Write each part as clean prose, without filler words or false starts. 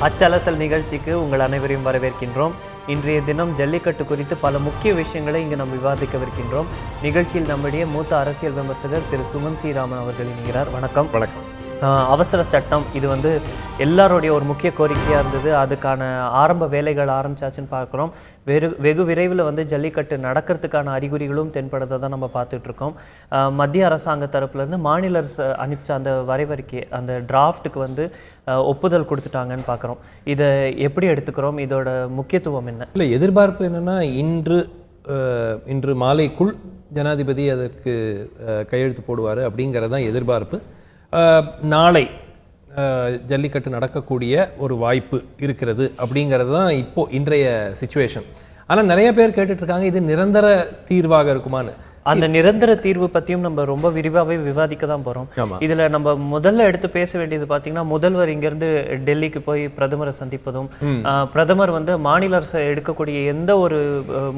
அச்சலசல் நிகழ்ச்சிக்கு உங்கள் அனைவரையும் வரவேற்கின்றோம். இன்றைய தினம் ஜல்லிக்கட்டு குறித்து பல முக்கிய விஷயங்களை இங்கு நாம் விவாதிக்கவிருக்கின்றோம். நிகழ்ச்சியில் நம்முடைய மூத்த அரசியல் விமர்சகர் திரு சுமன் சி ராமன் அவர்கள் இணைகிறார். வணக்கம். வணக்கம். அவசர சட்டம் இது எல்லாருடைய ஒரு முக்கிய கோரிக்கையாக இருந்தது. அதுக்கான ஆரம்ப வேலைகள் ஆரம்பிச்சாச்சுன்னு பார்க்குறோம். வெகு விரைவில் ஜல்லிக்கட்டு நடக்கிறதுக்கான அறிகுறிகளும் தென்படுறதை தான் நம்ம பார்த்துட்ருக்கோம். மத்திய அரசாங்க தரப்புலேருந்து மாநில அரசு அனுப்பிச்ச அந்த வரைவறிக்கை அந்த டிராஃப்ட்டுக்கு ஒப்புதல் கொடுத்துட்டாங்கன்னு பார்க்குறோம். இதை எப்படி எடுத்துக்கிறோம்? இதோட முக்கியத்துவம் என்ன? இல்லை, எதிர்பார்ப்பு என்னென்னா இன்று மாலைக்குள் ஜனாதிபதி அதற்கு கையெழுத்து போடுவார் அப்படிங்கிறது தான் எதிர்பார்ப்பு. நாளை ஜல்லிக்கட்டு நடக்கக்கூடிய ஒரு வாய்ப்பு இருக்கிறது அப்படிங்கிறது தான் இன்றைய சிச்சுவேஷன். ஆனால் நிறைய பேர் கேட்டுட்ருக்காங்க, இது நிரந்தர தீர்வாக இருக்குமான்னு. அந்த நிரந்தர தீர்வு பற்றியும் நம்ம ரொம்ப விரிவாகவே விவாதிக்க தான் போகிறோம். இதில் நம்ம முதல்ல எடுத்து பேச வேண்டியது பார்த்தீங்கன்னா, முதல்வர் இங்கேருந்து டெல்லிக்கு போய் பிரதமரை சந்திப்பதும், பிரதமர் மாநில அரசு எடுக்கக்கூடிய எந்த ஒரு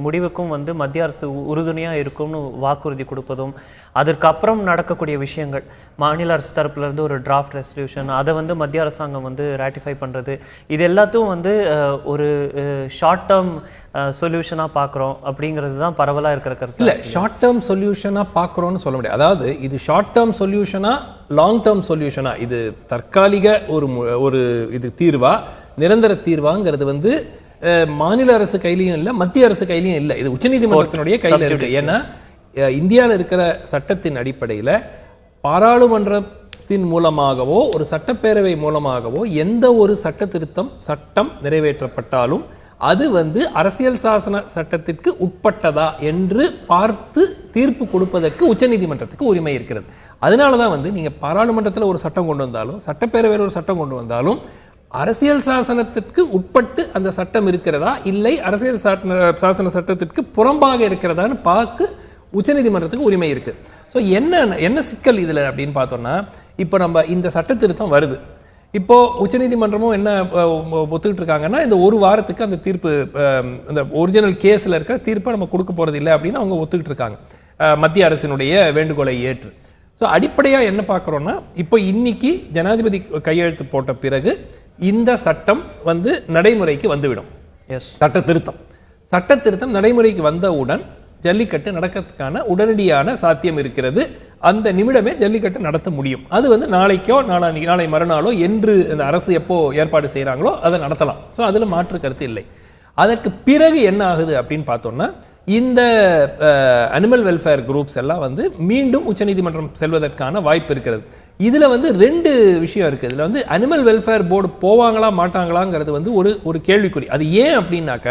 முடிவுக்கும் மத்திய அரசு உறுதுணையாக இருக்கும்னு வாக்குறுதி கொடுப்பதும், அதற்கப்புறம் நடக்கக்கூடிய விஷயங்கள் மாநில அரசு தரப்புலேருந்து ஒரு டிராஃப்ட் ரெசல்யூஷன் அதை மத்திய அரசாங்கம் ராட்டிஃபை பண்ணுறது, இது எல்லாத்தையும் ஒரு ஷார்ட் டேர்ம் சொல்யூஷனாக பார்க்குறோம் அப்படிங்கிறது தான் பரவலாக இருக்கிற கருத்து. இல்லை, ஷார்ட் டேர்ம் சொல்யூஷனாக பார்க்குறோன்னு சொல்ல முடியாது. அதாவது இது ஷார்ட் டேர்ம் சொல்யூஷனா லாங் டேர்ம் சொல்யூஷனா, இது தற்காலிக ஒரு இது தீர்வா நிரந்தர தீர்வாங்கிறது மாநில அரசு கையிலையும் இல்லை, மத்திய அரசு கையிலையும் இல்லை. இது உச்சநீதிமன்றத்தினுடைய கையில் இருக்கு. ஏன்னா இந்தியாவில் இருக்கிற சட்டத்தின் அடிப்படையில் பாராளுமன்றத்தின் மூலமாகவோ ஒரு சட்டப்பேரவை மூலமாகவோ எந்த ஒரு சட்டம் நிறைவேற்றப்பட்டாலும் அது அரசியல் சாசன சட்டத்திற்கு உட்பட்டதா என்று பார்த்து தீர்ப்பு கொடுப்பதற்கு உச்சநீதிமன்றத்துக்கு உரிமை இருக்கிறது. அதனால தான் நீங்க பாராளுமன்றத்தில் ஒரு சட்டம் கொண்டு வந்தாலும் சட்டப்பேரவையில் ஒரு சட்டம் கொண்டு வந்தாலும் அரசியல் சாசனத்திற்கு உட்பட்டு அந்த சட்டம் இருக்கிறதா இல்லை அரசியல் சாசன சட்டத்திற்கு புறம்பாக இருக்கிறதான்னு பார்க்க உச்சநீதிமன்றத்துக்கு உரிமை இருக்கு. ஸோ என்ன சிக்கல் இதில் அப்படின்னு பார்த்தோம்னா, இப்போ நம்ம இந்த சட்ட திருத்தம் வருது. இப்போ உச்சநீதிமன்றமும் என்ன ஒத்துக்கிட்டு இருக்காங்கன்னா, இந்த ஒரு வாரத்துக்கு அந்த தீர்ப்பு அந்த ஒரிஜினல் கேஸில் இருக்கிற தீர்ப்பை நம்ம கொடுக்க போறது இல்லை அப்படின்னு அவங்க ஒத்துக்கிட்டு இருக்காங்க, மத்திய அரசினுடைய வேண்டுகோளை ஏற்று. ஸோ அடிப்படையாக என்ன பார்க்குறோன்னா, இப்போ இன்னைக்கு ஜனாதிபதி கையெழுத்து போட்ட பிறகு இந்த சட்டம் நடைமுறைக்கு வந்துவிடும். சட்ட திருத்தம் நடைமுறைக்கு வந்தவுடன் ஜல்லிக்கட்டு நடக்கிறதுக்கான உடனடியான சாத்தியம் இருக்கிறது. அந்த நிமிடமே ஜல்லிக்கட்டு நடத்த முடியும். அது நாளைக்கோ நாளை மறுநாளோ என்று இந்த அரசு எப்போ ஏற்பாடு செய்கிறாங்களோ அதை நடத்தலாம். ஸோ அதில் மாற்று கருத்து இல்லை. அதற்கு பிறகு என்ன ஆகுது அப்படின்னு பார்த்தோம்னா, இந்த அனிமல் வெல்ஃபேர் குரூப்ஸ் எல்லாம் மீண்டும் உச்சநீதிமன்றம் செல்வதற்கான வாய்ப்பு இருக்கிறது. இதுல ரெண்டு விஷயம் இருக்கு. இதுல அனிமல் வெல்ஃபேர் போர்டு போவாங்களா மாட்டாங்களாங்கிறது ஒரு கேள்விக்குறி. அது ஏன் அப்படின்னாக்க,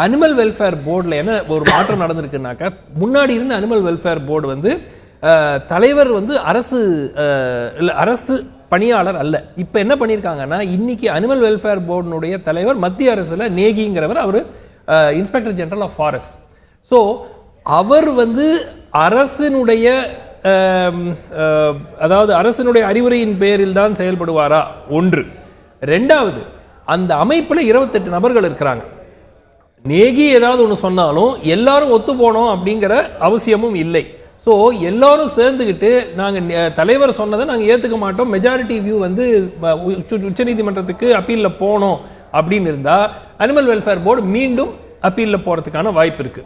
அனிமல் வெல்ஃபேர் போர்டுல என்ன ஒரு மாற்றம் நடந்திருக்குனாக்க, முன்னாடி இருந்த அனிமல் வெல்ஃபேர் போர்டு தலைவர் அரசு பணியாளர் அல்ல. இப்ப என்ன பண்ணிருக்காங்கன்னா, இன்னைக்கு அனிமல் வெல்ஃபேர் போர்டுடைய தலைவர் மத்திய அரசுல நேகிங்கிறவர், அவர் inspector general of forest. So அவர் அரசினுடைய அதாவது அரசினுடைய அறிவுரையின் பேரில் தான் செயல்படுவாரா? ஒன்று. ரெண்டாவது, அந்த அமைப்புல 28 நபர்கள் இருக்கிறாங்க. நேகி ஏதாவது ஒன்று சொன்னாலும் எல்லாரும் ஒத்து போனோம் அப்படிங்கிற அவசியமும் இல்லை. ஸோ எல்லாரும் சேர்ந்துக்கிட்டு நாங்கள் தலைவர் சொன்னதை நாங்கள் ஏற்றுக்க மாட்டோம், மெஜாரிட்டி வியூ உச்சநீதிமன்றத்துக்கு அப்பீலில் போனோம் அப்படின்னு இருந்தால் அனிமல் வெல்ஃபேர் போர்டு மீண்டும் அப்பீலில் போகிறதுக்கான வாய்ப்பு இருக்கு.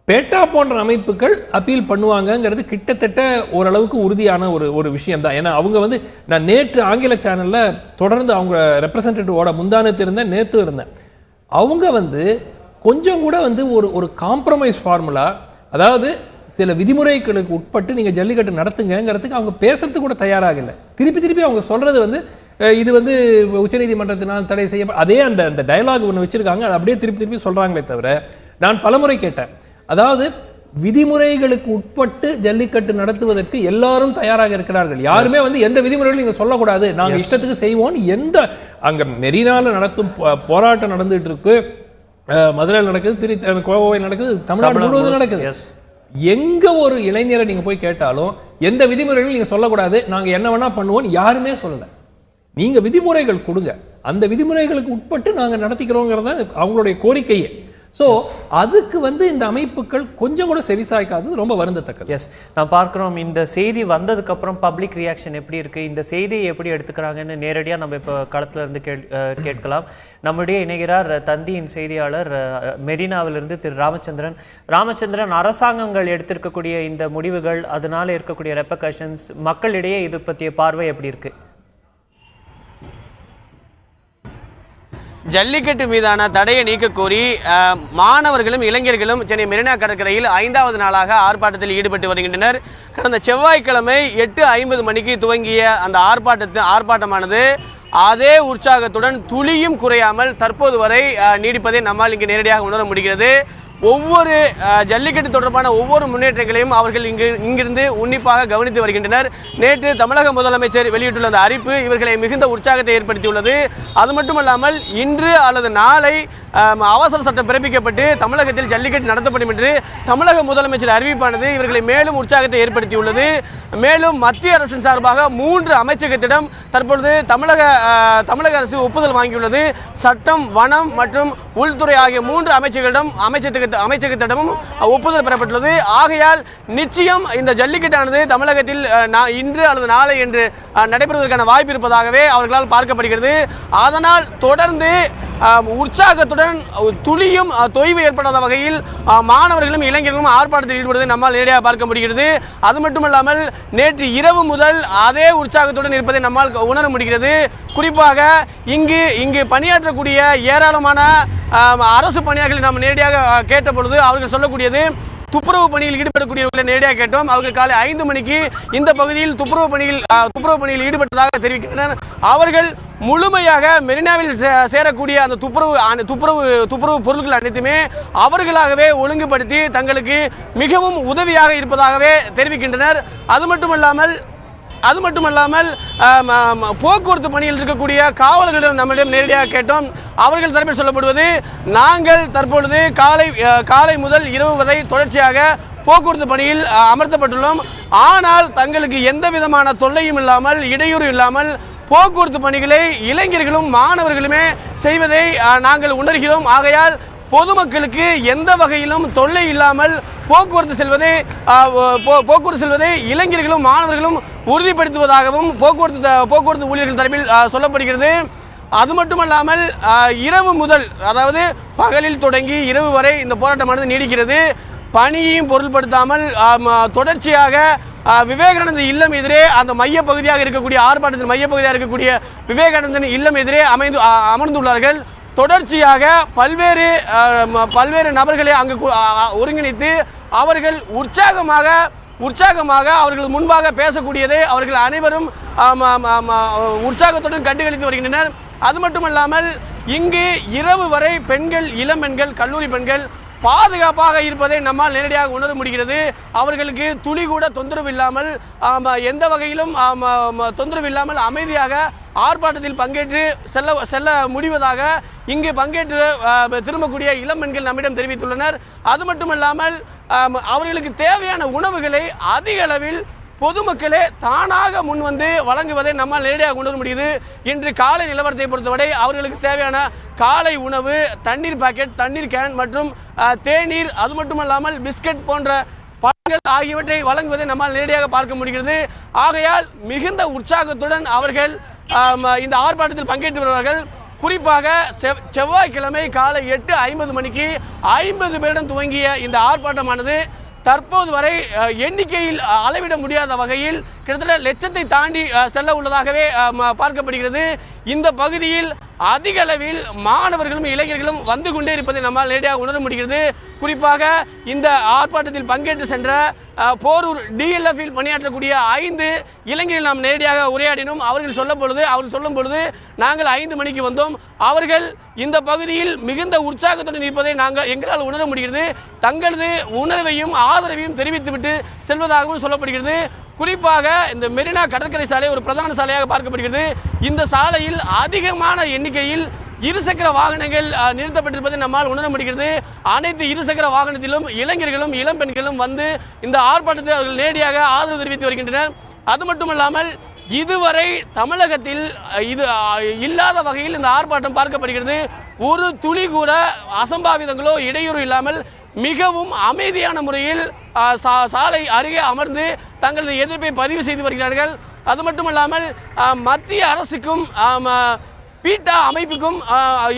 பேட்டா போன்ற அமைப்புகள் அப்பீல் பண்ணுவாங்கங்கிறது கிட்டத்தட்ட ஓரளவுக்கு உறுதியான ஒரு விஷயம் தான். ஏன்னா அவங்க நான் நேற்று ஆங்கில சேனலில் தொடர்ந்து அவங்க ரெப்ரசன்டேட்டிவோட முந்தானத்து இருந்தேன், நேற்று இருந்தேன். அவங்க கொஞ்சம் கூட ஒரு காம்ப்ரமைஸ் ஃபார்முலா, அதாவது சில விதிமுறைகளுக்கு உட்பட்டு நீங்கள் ஜல்லிக்கட்டு நடத்துங்கிறதுக்கு அவங்க பேசுறதுக்கு கூட தயாராக இல்லை. திருப்பி அவங்க சொல்றது இது உச்சநீதிமன்றத்தினால் தடை செய்ய, அதே அந்த டயலாக் ஒன்று வச்சிருக்காங்க, அதை அப்படியே திருப்பி சொல்றாங்களே தவிர, நான் பலமுறை கேட்டேன், அதாவது விதிமுறைகளுக்கு உட்பட்டு ஜல்லிக்கட்டு நடத்துவதற்கு எல்லாரும் தயாராக இருக்கிறார்கள். யாருமே எந்த விதிமுறைகளும் நீங்க சொல்லக்கூடாது, நாங்க இஷ்டத்துக்கு செய்வோம். அங்க மெரினால நடத்தும் போராட்டம் நடந்துட்டு இருக்கு, மதுரையில் நடக்குது, கோவை நடக்குது, தமிழ்நாடு முழுவதும் நடக்குது. எங்க ஒரு இளைஞரை நீங்க போய் கேட்டாலும் எந்த விதிமுறைகளும் நீங்க சொல்லக்கூடாது, நாங்க என்ன வேணா பண்ணுவோம் யாருமே சொல்லல. நீங்க விதிமுறைகள் கொடுங்க, அந்த விதிமுறைகளுக்கு உட்பட்டு நாங்க நடத்திக்கிறோங்கிறத அவங்களுடைய கோரிக்கையே. ஸோ அதுக்கு இந்த அமைப்புகள் கொஞ்சம் கூட செவிசாய்க்காதது ரொம்ப வருந்தத்தக்கது. எஸ், நான் பார்க்குறோம் இந்த செய்தி வந்ததுக்கு அப்புறம் பப்ளிக் ரியாக்ஷன் எப்படி இருக்கு, இந்த செய்தியை எப்படி எடுத்துக்கிறாங்கன்னு நேரடியாக நம்ம இப்போ களத்துல இருந்து கேட்கலாம். நம்முடைய இணைகிறார் தந்தியின் செய்தியாளர் மெரினாவிலிருந்து திரு ராமச்சந்திரன். அரசாங்கங்கள் எடுத்திருக்கக்கூடிய இந்த முடிவுகள், அதனால இருக்கக்கூடிய ரெப்பகஷன்ஸ், மக்களிடையே இது பற்றிய பார்வை எப்படி இருக்கு? ஜல்லிக்கட்டு மீதான தடையை நீக்க கோரி மாணவர்களும் இளைஞர்களும் சென்னை மெரினா கடற்கரையில் 5வது நாளாக ஆர்ப்பாட்டத்தில் ஈடுபட்டு வருகின்றனர். கடந்த செவ்வாய்க்கிழமை 8:50 மணிக்கு துவங்கிய அந்த ஆர்ப்பாட்டமானது அதே உற்சாகத்துடன் துளியும் குறையாமல் தற்போது வரை நீடிப்பதை நம்மால் இங்கு நேரடியாக உணர முடிகிறது. ஒவ்வொரு ஜல்லிக்கட்டு தொடர்பான ஒவ்வொரு முன்னேற்றங்களையும் அவர்கள் இங்கிருந்து உன்னிப்பாக கவனித்து வருகின்றனர். நேற்று தமிழக முதலமைச்சர் வெளியிட்டுள்ள அந்த அறிவிப்பு இவர்களை மிகுந்த உற்சாகத்தை ஏற்படுத்தியுள்ளது. அது மட்டுமல்லாமல் இன்று அல்லது நாளை அவசர சட்டம் பிறப்பிக்கப்பட்டு தமிழகத்தில் ஜல்லிக்கட்டு நடத்தப்படும் என்று தமிழக முதலமைச்சர் அறிவிப்பானது இவர்களை மேலும் உற்சாகத்தை ஏற்படுத்தியுள்ளது. மேலும் மத்திய அரசின் சார்பாக 3 அமைச்சகத்திடம் தற்பொழுது தமிழக அரசு ஒப்புதல் வாங்கியுள்ளது. சட்டம், வனம் மற்றும் உள்துறை ஆகிய 3 அமைச்சகத்திடமும் ஒப்புதல் பெறப்பட்டுள்ளது. ஆகையால் நிச்சயம் இந்த ஜல்லிக்கட்டானது தமிழகத்தில் இன்று அல்லது நாளை என்று நடைபெறுவதற்கான வாய்ப்பு இருப்பதாகவே அவர்களால் பார்க்கப்படுகிறது. அதனால் தொடர்ந்து உற்சாகத்துடன் துளியும் தொய்வு ஏற்படாத வகையில் மாணவர்களும் இளைஞர்களும் ஆர்ப்பாட்டத்தில் ஈடுபடுவதை நம்மால் நேரடியாக பார்க்க முடிகிறது. அது மட்டுமல்லாமல் நேற்று இரவு முதல் அதே உற்சாகத்துடன் இருப்பதை நம்மால் உணர முடிகிறது. குறிப்பாக இங்கு பணியாற்றக்கூடிய ஏராளமான அரசு பணியாளர்களை நாம் நேரடியாக கேட்ட பொழுது அவர்கள் சொல்லக்கூடியது, துப்புரவு பணியில் ஈடுபடக்கூடியவர்களை நேரடியாக கேட்டோம். அவர்கள் காலை 5 மணிக்கு இந்த பகுதியில் துப்புரவு பணியில் ஈடுபட்டதாக தெரிவிக்கின்றனர். அவர்கள் முழுமையாக மெரினாவில் சேரக்கூடிய அந்த துப்புரவு பொருட்கள் அனைத்துமே அவர்களாகவே ஒழுங்குபடுத்தி தங்களுக்கு மிகவும் உதவியாக இருப்பதாகவே தெரிவிக்கின்றனர். அது மட்டுமல்லாமல் போக்குவரத்து பணியில் இருக்கக்கூடிய காவலர்களிடம் நம்மிடம் நேரடியாக கேட்டோம். அவர்கள் தரப்பில் சொல்லப்படுவது, நாங்கள் தற்பொழுது காலை முதல் இரவு வரை தொடர்ச்சியாக போக்குவரத்து பணியில் அமர்த்தப்பட்டுள்ளோம். ஆனால் தங்களுக்கு எந்த விதமான தொல்லையும் இல்லாமல், இடையூறு இல்லாமல் போக்குவரத்து பணிகளை இளைஞர்களும் மாணவர்களுமே செய்வதை நாங்கள் உணர்கிறோம். ஆகையால் பொதுமக்களுக்கு எந்த வகையிலும் தொல்லை இல்லாமல் போக்குவரத்து செல்வதை இளைஞர்களும் மாணவர்களும் உறுதிப்படுத்துவதாகவும் போக்குவரத்து ஊழியர்கள் தரப்பில் சொல்லப்படுகிறது. அது மட்டுமல்லாமல் இரவு முதல், அதாவது பகலில் தொடங்கி இரவு வரை இந்த போராட்டமானது நீடிக்கிறது. பணியையும் பொருள்படுத்தாமல் தொடர்ச்சியாக விவேகானந்த இல்லம் எதிரே அந்த மையப்பகுதியாக இருக்கக்கூடிய ஆர்ப்பாட்டத்தின் மையப்பகுதியாக இருக்கக்கூடிய விவேகானந்தன் இல்லம் எதிரே அமர்ந்துள்ளார்கள். தொடர்ச்சியாக பல்வேறு நபர்களை அங்கு ஒருங்கிணைத்து அவர்கள் உற்சாகமாக அவர்கள் முன்பாக பேசக்கூடியதை அவர்கள் அனைவரும் உற்சாகத்துடன் கண்டுகளித்து வருகின்றனர். அது மட்டுமல்லாமல் இங்கு இரவு வரை இளம் பெண்கள், கல்லூரி பெண்கள் பாதுகாப்பாக இருப்பதை நம்மால் நேரடியாக உணர முடிகிறது. அவர்களுக்கு துளி கூட தொந்தரவு இல்லாமல், எந்த வகையிலும் தொந்தரவு இல்லாமல் அமைதியாக ஆர்ப்பாட்டத்தில் பங்கேற்று செல்ல முடிவதாக இங்கு பங்கேற்று திரும்பக்கூடிய இளம் பெண்கள் நம்மிடம் தெரிவித்துள்ளனர். அது மட்டுமல்லாமல் அவர்களுக்கு தேவையான உணவுகளை அதிக அளவில் பொதுமக்களே தானாக முன்வந்து வழங்குவதை நம்மால் நேரடியாக உணர முடியுது. இன்று காலை நிலவரத்தை பொறுத்தவரை அவர்களுக்கு தேவையான காலை உணவு, தண்ணீர் பாக்கெட், தண்ணீர் கேன் மற்றும் தேநீர், அது மட்டுமல்லாமல் பிஸ்கட் போன்ற பழங்கள் ஆகியவற்றை வழங்குவதை நம்மால் நேரடியாக பார்க்க முடிகிறது. ஆகையால் மிகுந்த உற்சாகத்துடன் அவர்கள் இந்த ஆர்ப்பாட்டத்தில் பங்கேற்று வருவார்கள். குறிப்பாக செவ்வாய்க்கிழமை காலை 8:50 மணிக்கு 50 பேருடன் துவங்கிய இந்த ஆர்ப்பாட்டமானது தற்போது வரை எண்ணிக்கையில் அளவிட முடியாத வகையில் கிட்டத்தட்ட லட்சத்தை தாண்டி செல்ல உள்ளதாகவே பார்க்கப்படுகிறது. இந்த பகுதியில் அதிக அளவில் மாணவர்களும் இளைஞர்களும் வந்து கொண்டே இருப்பதை நம்மால் நேரடியாக உணர முடிகிறது. குறிப்பாக இந்த ஆர்ப்பாட்டத்தில் பங்கேற்று சென்ற போரூர் DLF-இல் பணியாற்றக்கூடிய 5 இளைஞர்கள் நாம் நேரடியாக உரையாடினோம். அவர்கள் சொல்லும் பொழுது நாங்கள் 5 மணிக்கு வந்தோம். அவர்கள் இந்த பகுதியில் மிகுந்த உற்சாகத்துடன் இருப்பதை எங்களால் உணர முடிகிறது. தங்களது உணர்வையும் ஆதரவையும் தெரிவித்துவிட்டு செல்வதாகவும் சொல்லப்படுகிறது. குறிப்பாக இந்த மெரினா கடற்கரை சாலை ஒரு பிரதான சாலையாக பார்க்கப்படுகிறது. இந்த சாலையில் அதிகமான எண்ணிக்கையில் இருசக்கர வாகனங்கள் நிறுத்தப்பட்டிருப்பதை நம்மால் உணர முடிகிறது. அனைத்து இருசக்கர வாகனத்திலும் இளைஞர்களும் இளம் பெண்களும் வந்து இந்த ஆர்ப்பாட்டத்தை அவர்கள் நேரடியாக ஆதரவு தெரிவித்து வருகின்றனர். அது மட்டுமல்லாமல் இதுவரை தமிழகத்தில் இது இல்லாத வகையில் இந்த ஆர்ப்பாட்டம் பார்க்கப்படுகிறது. ஒரு துளி கூட அசம்பாவிதங்களோ இடையூறு இல்லாமல் மிகவும் அமைதியான முறையில் சாலை அருகே அமர்ந்து தங்களது எதிர்ப்பை பதிவு செய்து வருகிறார்கள். அது மட்டுமல்லாமல் மத்திய அரசுக்கும் பீட்டா அமைப்புக்கும்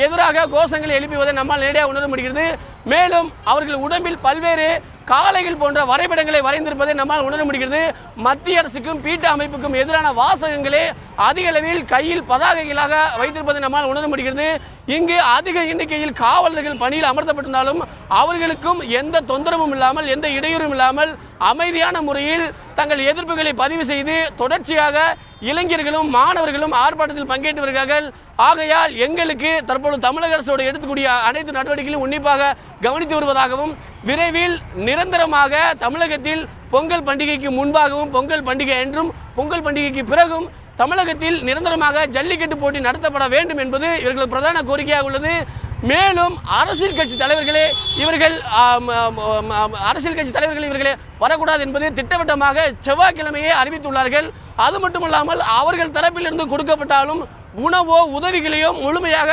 எதிராக கோஷங்களை எழுப்புவதை நம்மால் நேரடியாக உணர முடிகிறது. மேலும் அவர்கள் உடம்பில் பல்வேறு காளைகள் போன்ற வரைபடங்களை வரைந்திருப்பதை நம்மால் உணர முடிகிறது. மத்திய அரசுக்கும் பீட்டா அமைப்புக்கும் எதிரான வாசகங்களே அதிக அளவில் கையில் பதாகைகளாக வைத்திருப்பதை நம்மால் உணர முடிகிறது. இங்கு அதிக எண்ணிக்கையில் காவலர்கள் பணியில் அமர்த்தப்பட்டிருந்தாலும் அவர்களுக்கும் எந்த தொந்தரவும் இல்லாமல் எந்த இடையூறும் இல்லாமல் அமைதியான முறையில் தங்கள் எதிர்ப்புகளை பதிவு செய்து தொடர்ச்சியாக இளைஞர்களும் மாணவர்களும் ஆர்ப்பாட்டத்தில் பங்கேற்று வருகிறார்கள். ஆகையால் எங்களுக்கு தற்போது தமிழக அரசோடு எடுத்துக்கூடிய அனைத்து நடவடிக்கைகளையும் உன்னிப்பாக கவனித்து வருவதாகவும் விரைவில் நிரந்தரமாக தமிழகத்தில் பொங்கல் பண்டிகைக்கு முன்பாகவும் பொங்கல் பண்டிகை என்றும் பொங்கல் பண்டிகைக்கு பிறகும் தமிழகத்தில் நிரந்தரமாக ஜல்லிக்கட்டு போட்டி நடத்தப்பட வேண்டும் என்பது இவர்களது பிரதான கோரிக்கையாக உள்ளது. மேலும் அரசியல் கட்சி தலைவர்களே இவர்களே வரக்கூடாது என்பது திட்டவட்டமாக செவ்வாய்க்கிழமையே அறிவித்துள்ளார்கள். அது மட்டுமல்லாமல் அவர்கள் தரப்பிலிருந்து கொடுக்கப்பட்டாலும் உணவோ உதவிகளையோ முழுமையாக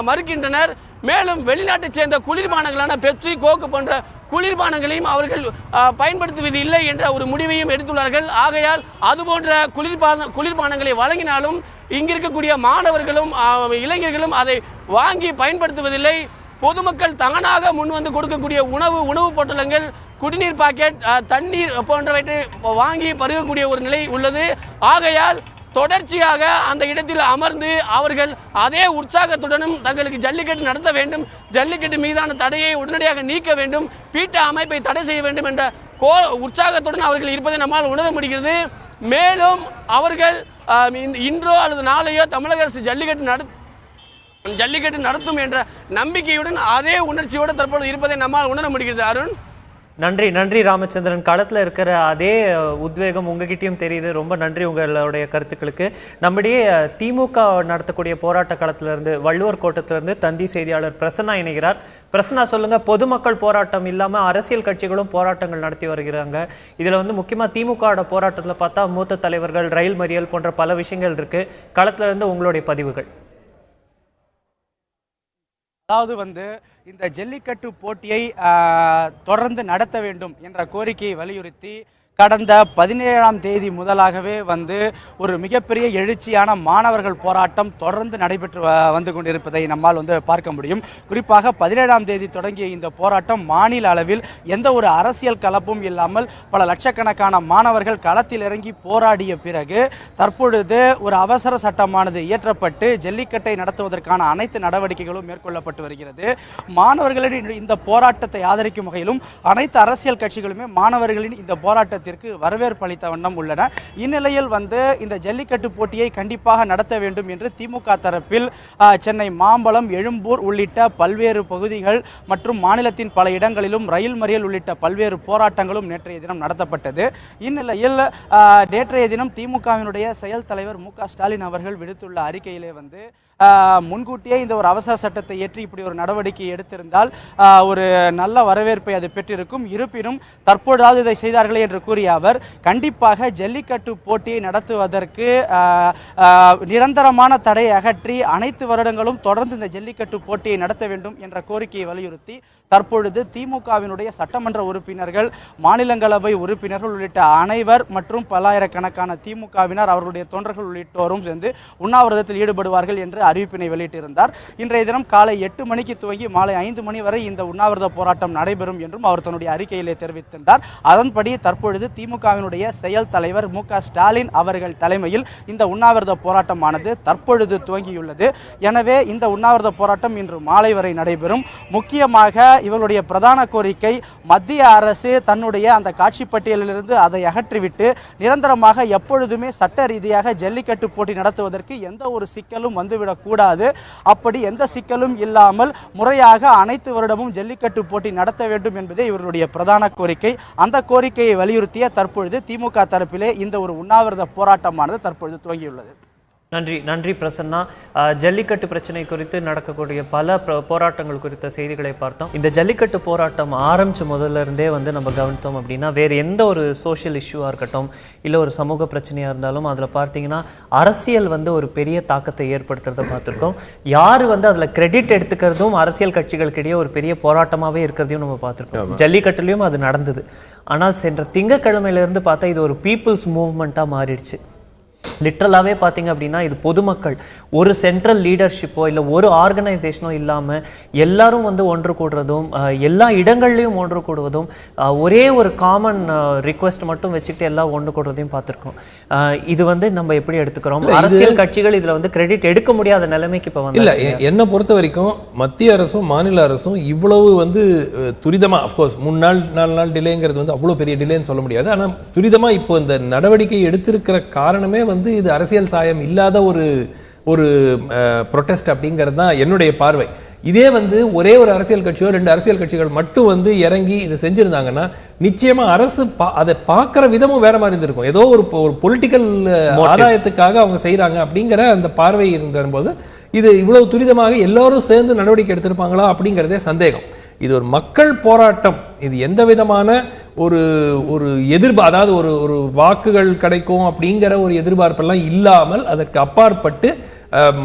மறுக்கின்றனர். மேலும் வெளிநாட்டைச் சேர்ந்த குளிர்பானங்களான பெப்சி, கோக்கு போன்ற குளிர்பானங்களையும் அவர்கள் பயன்படுத்துவது இல்லை என்ற ஒரு முடிவையும் எடுத்துள்ளார்கள். ஆகையால் அதுபோன்ற குளிர்பானங்களை வழங்கினாலும் இங்கிருக்கக்கூடிய மாணவர்களும் இளைஞர்களும் அதை வாங்கி பயன்படுத்துவதில்லை. பொதுமக்கள் தானாக முன்வந்து கொடுக்கக்கூடிய உணவுப் பொட்டலங்கள், குடிநீர் பாக்கெட், தண்ணீர் போன்றவற்றை வாங்கி பருகக்கூடிய ஒரு நிலை உள்ளது. ஆகையால் தொடர்ச்சியாக அந்த இடத்தில் அமர்ந்து அவர்கள் அதே உற்சாகத்துடனும் தங்களுக்கு ஜல்லிக்கட்டு நடத்த வேண்டும், ஜல்லிக்கட்டு மீதான தடையை உடனடியாக நீக்க வேண்டும், பீட்டா அமைப்பை தடை செய்ய வேண்டும் என்ற உற்சாகத்துடன் அவர்கள் இருப்பதை நம்மால் உணர முடிகிறது. மேலும் அவர்கள் இன்றோ அல்லது நாளையோ தமிழக அரசு ஜல்லிக்கட்டு நடத்தும் என்ற நம்பிக்கையுடன் அதே உணர்ச்சியோடு தற்போது இருப்பதை நம்மால் உணர முடிகிறது. அருண், நன்றி ராமச்சந்திரன். களத்தில் இருக்கிற அதே உத்வேகம் உங்ககிட்டயும் தெரியுது. ரொம்ப நன்றி உங்களுடைய கருத்துக்களுக்கு. நம்முடைய திமுக நடத்தக்கூடிய போராட்ட களத்திலிருந்து வள்ளுவர் கோட்டத்திலிருந்து தந்தி செய்தியாளர் பிரசன்னா இணைகிறார். பிரசன்னா, சொல்லுங்க, பொதுமக்கள் போராட்டம் இல்லாம அரசியல் கட்சிகளும் போராட்டங்கள் நடத்தி வருகிறாங்க. இதுல முக்கியமா திமுக போராட்டத்தில் பார்த்தா மூத்த தலைவர்கள், ரயில் மறியல் போன்ற பல விஷயங்கள் இருக்கு. களத்துல இருந்து உங்களுடைய பதிவுகள். அதாவது இந்த ஜல்லிக்கட்டு போட்டியை தொடர்ந்து நடத்த வேண்டும் என்ற கோரிக்கையை வலியுறுத்தி கடந்த 17ஆம் தேதி முதலாகவே ஒரு மிகப்பெரிய எழுச்சியான மாணவர்கள் போராட்டம் தொடர்ந்து நடைபெற்று வந்து கொண்டிருப்பதை நம்மால் பார்க்க முடியும். குறிப்பாக 17ஆம் தேதி தொடங்கிய இந்த போராட்டம் மாநில அளவில் எந்த ஒரு அரசியல் கலப்பும் இல்லாமல் பல லட்சக்கணக்கான மாணவர்கள் களத்தில் இறங்கி போராடிய பிறகு தற்பொழுது ஒரு அவசர சட்டமானது இயற்றப்பட்டு ஜல்லிக்கட்டை நடத்துவதற்கான அனைத்து நடவடிக்கைகளும் மேற்கொள்ளப்பட்டு வருகிறது. மாணவர்களின் இந்த போராட்டத்தை ஆதரிக்கும் வகையிலும் அனைத்து அரசியல் கட்சிகளுமே மாணவர்களின் இந்த போராட்டத்தை வரவேற்பு அளித்த வண்ணம் உள்ளன. இந்நிலையில் இந்த ஜல்லிக்கட்டு போட்டியை கண்டிப்பாக நடத்த வேண்டும் என்று திமுக தரப்பில் சென்னை மாம்பலம், எழும்பூர் உள்ளிட்ட பல்வேறு பகுதிகள் மற்றும் மாநிலத்தின் பல இடங்களிலும் ரயில் மறியல் உள்ளிட்ட பல்வேறு போராட்டங்களும் நேற்றைய தினம் நடத்தப்பட்டது. இந்நிலையில் நேற்றைய தினம் திமுகவினுடைய செயல் தலைவர் மு.க. ஸ்டாலின் அவர்கள் விடுத்துள்ள அறிக்கையிலே முன்கூட்டியே இந்த ஒரு அவசர சட்டத்தை ஏற்றி இப்படி ஒரு நடவடிக்கை எடுத்திருந்தால் ஒரு நல்ல வரவேற்பை அது பெற்றிருக்கும். இருப்பினும் தற்போதாவது இதை செய்தார்களே என்று கூறிய அவர் கண்டிப்பாக ஜல்லிக்கட்டு போட்டியை நடத்துவதற்கு நிரந்தரமான தடையை அகற்றி அனைத்து வருடங்களும் தொடர்ந்து இந்த ஜல்லிக்கட்டு போட்டியை நடத்த வேண்டும் என்ற கோரிக்கையை வலியுறுத்தி தற்பொழுது திமுகவினுடைய சட்டமன்ற உறுப்பினர்கள், மாநிலங்களவை உறுப்பினர்கள் உள்ளிட்ட அனைவர் மற்றும் பல்லாயிரக்கணக்கான திமுகவினர், அவர்களுடைய தொண்டர்கள் உள்ளிட்டோரும் சேர்ந்து உண்ணாவிரதத்தில் ஈடுபடுவார்கள் என்று அறிவிப்பினை வெளியிட்டிருந்தார். இன்றைய தினம் காலை 8 மணிக்கு துவங்கி மாலை 5 மணி வரை இந்த உண்ணாவிரத போராட்டம் நடைபெறும் என்றும் அவர் தன்னுடைய அறிக்கையிலே தெரிவித்திருந்தார். அதன்படி தற்பொழுது திமுகவினுடைய செயல் தலைவர் மு.க. ஸ்டாலின் அவர்கள் தலைமையில் இந்த உண்ணாவிரத போராட்டமானது தற்பொழுது துவங்கியுள்ளது. எனவே இந்த உண்ணாவிரத போராட்டம் இன்று மாலை வரை நடைபெறும். முக்கியமாக இவர்களுடைய பிரதான கோரிக்கை மத்திய அரசு தன்னுடைய அந்த காட்சி பட்டியலிலிருந்து அதை அகற்றிவிட்டு நிரந்தரமாக எப்பொழுதுமே சட்ட ரீதியாக ஜல்லிக்கட்டு போட்டி நடத்துவதற்கு எந்த ஒரு சிக்கலும் வந்துவிடக் கூடாது. அப்படி எந்த சிக்கலும் இல்லாமல் முறையாக அனைத்து வருடமும் ஜல்லிக்கட்டு போட்டி நடத்த வேண்டும் என்பதே இவர்களுடைய பிரதான கோரிக்கை. அந்த கோரிக்கையை வலியுறுத்திய தற்பொழுது திமுக தரப்பிலே இந்த ஒரு உண்ணாவிரத போராட்டமானது தற்பொழுது துவங்கியுள்ளது. நன்றி பிரசன்னா. ஜல்லிக்கட்டு பிரச்சனை குறித்து நடக்கக்கூடிய பல போராட்டங்கள் குறித்த செய்திகளை பார்த்தோம். இந்த ஜல்லிக்கட்டு போராட்டம் ஆரம்பிச்ச முதல்ல இருந்தே வந்து நம்ம கவனித்தோம் அப்படின்னா வேறு எந்த ஒரு சோஷியல் இஷ்யூவாக இருக்கட்டும் இல்லை ஒரு சமூக பிரச்சனையாக இருந்தாலும் அதில் பார்த்தீங்கன்னா அரசியல் வந்து ஒரு பெரிய தாக்கத்தை ஏற்படுத்துறதை பார்த்துருக்கோம். யார் வந்து அதில் கிரெடிட் எடுத்துக்கிறதும் அரசியல் கட்சிகளுக்கிடையே ஒரு பெரிய போராட்டமாகவே இருக்கிறதையும் நம்ம பார்த்துருக்கோம். ஜல்லிக்கட்டுலேயும் அது நடந்தது. ஆனால் சென்ற திங்கட்கிழமையிலேருந்து பார்த்தா இது ஒரு பீப்புள்ஸ் மூவ்மெண்ட்டாக மாறிடுச்சு. லிட்ரலாகவே பார்த்தீங்க அப்படின்னா இது பொதுமக்கள் ஒரு சென்ட்ரல் லீடர்ஷிப்போ இல்லை ஒரு ஆர்கனைசேஷனோ இல்லாமல் எல்லாரும் வந்து ஒன்று கூடுறதும் எல்லா இடங்கள்லையும் ஒன்று கூடுவதும் ஒரே ஒரு காமன் ரிக்வெஸ்ட் மட்டும் வச்சுக்கிட்டு எல்லாம் ஒன்று கூடுறதையும் பார்த்துருக்கோம். இது வந்து நம்ம எப்படி எடுத்துக்கிறோம்? அரசியல் கட்சிகள் இதில் வந்து கிரெடிட் எடுக்க முடியாத நிலைமைக்கு இப்போ வந்து இல்லை. என்னை பொறுத்த வரைக்கும் மத்திய அரசும் மாநில அரசும் இவ்வளவு வந்து துரிதமாக, அஃப்கோர்ஸ் 3 நாள் டிலேங்கிறது வந்து அவ்வளோ பெரிய டிலேன்னு சொல்ல முடியாது. ஆனால் துரிதமாக இப்போ இந்த நடவடிக்கை எடுத்திருக்கிற காரணமே வந்து இது அரசியல் சாயம் இல்லாத ஒரு ப்ரொடெஸ்ட் அப்படிங்கிறது தான் என்னுடைய பார்வை. இதே வந்து ஒரே ஒரு அரசியல் கட்சியோ 2 அரசியல் கட்சிகள் மட்டும் வந்து இறங்கி இதை செஞ்சிருந்தாங்கன்னா நிச்சயமா அரசு அதை பார்க்குற விதமும் வேற மாதிரி இருந்திருக்கும். ஏதோ ஒரு பொலிட்டிக்கல் ஆதாயத்துக்காக அவங்க செய்யறாங்க அப்படிங்கிற அந்த பார்வை இருந்தபோது இது இவ்வளவு துரிதமாக எல்லாரும் சேர்ந்து நடவடிக்கை எடுத்திருப்பாங்களா அப்படிங்கிறதே சந்தேகம். இது ஒரு மக்கள் போராட்டம். இது எந்த விதமான ஒரு அதாவது ஒரு வாக்குகள் கிடைக்கும் அப்படிங்கிற ஒரு எதிர்பார்ப்பெல்லாம் இல்லாமல் அதற்கு அப்பாற்பட்டு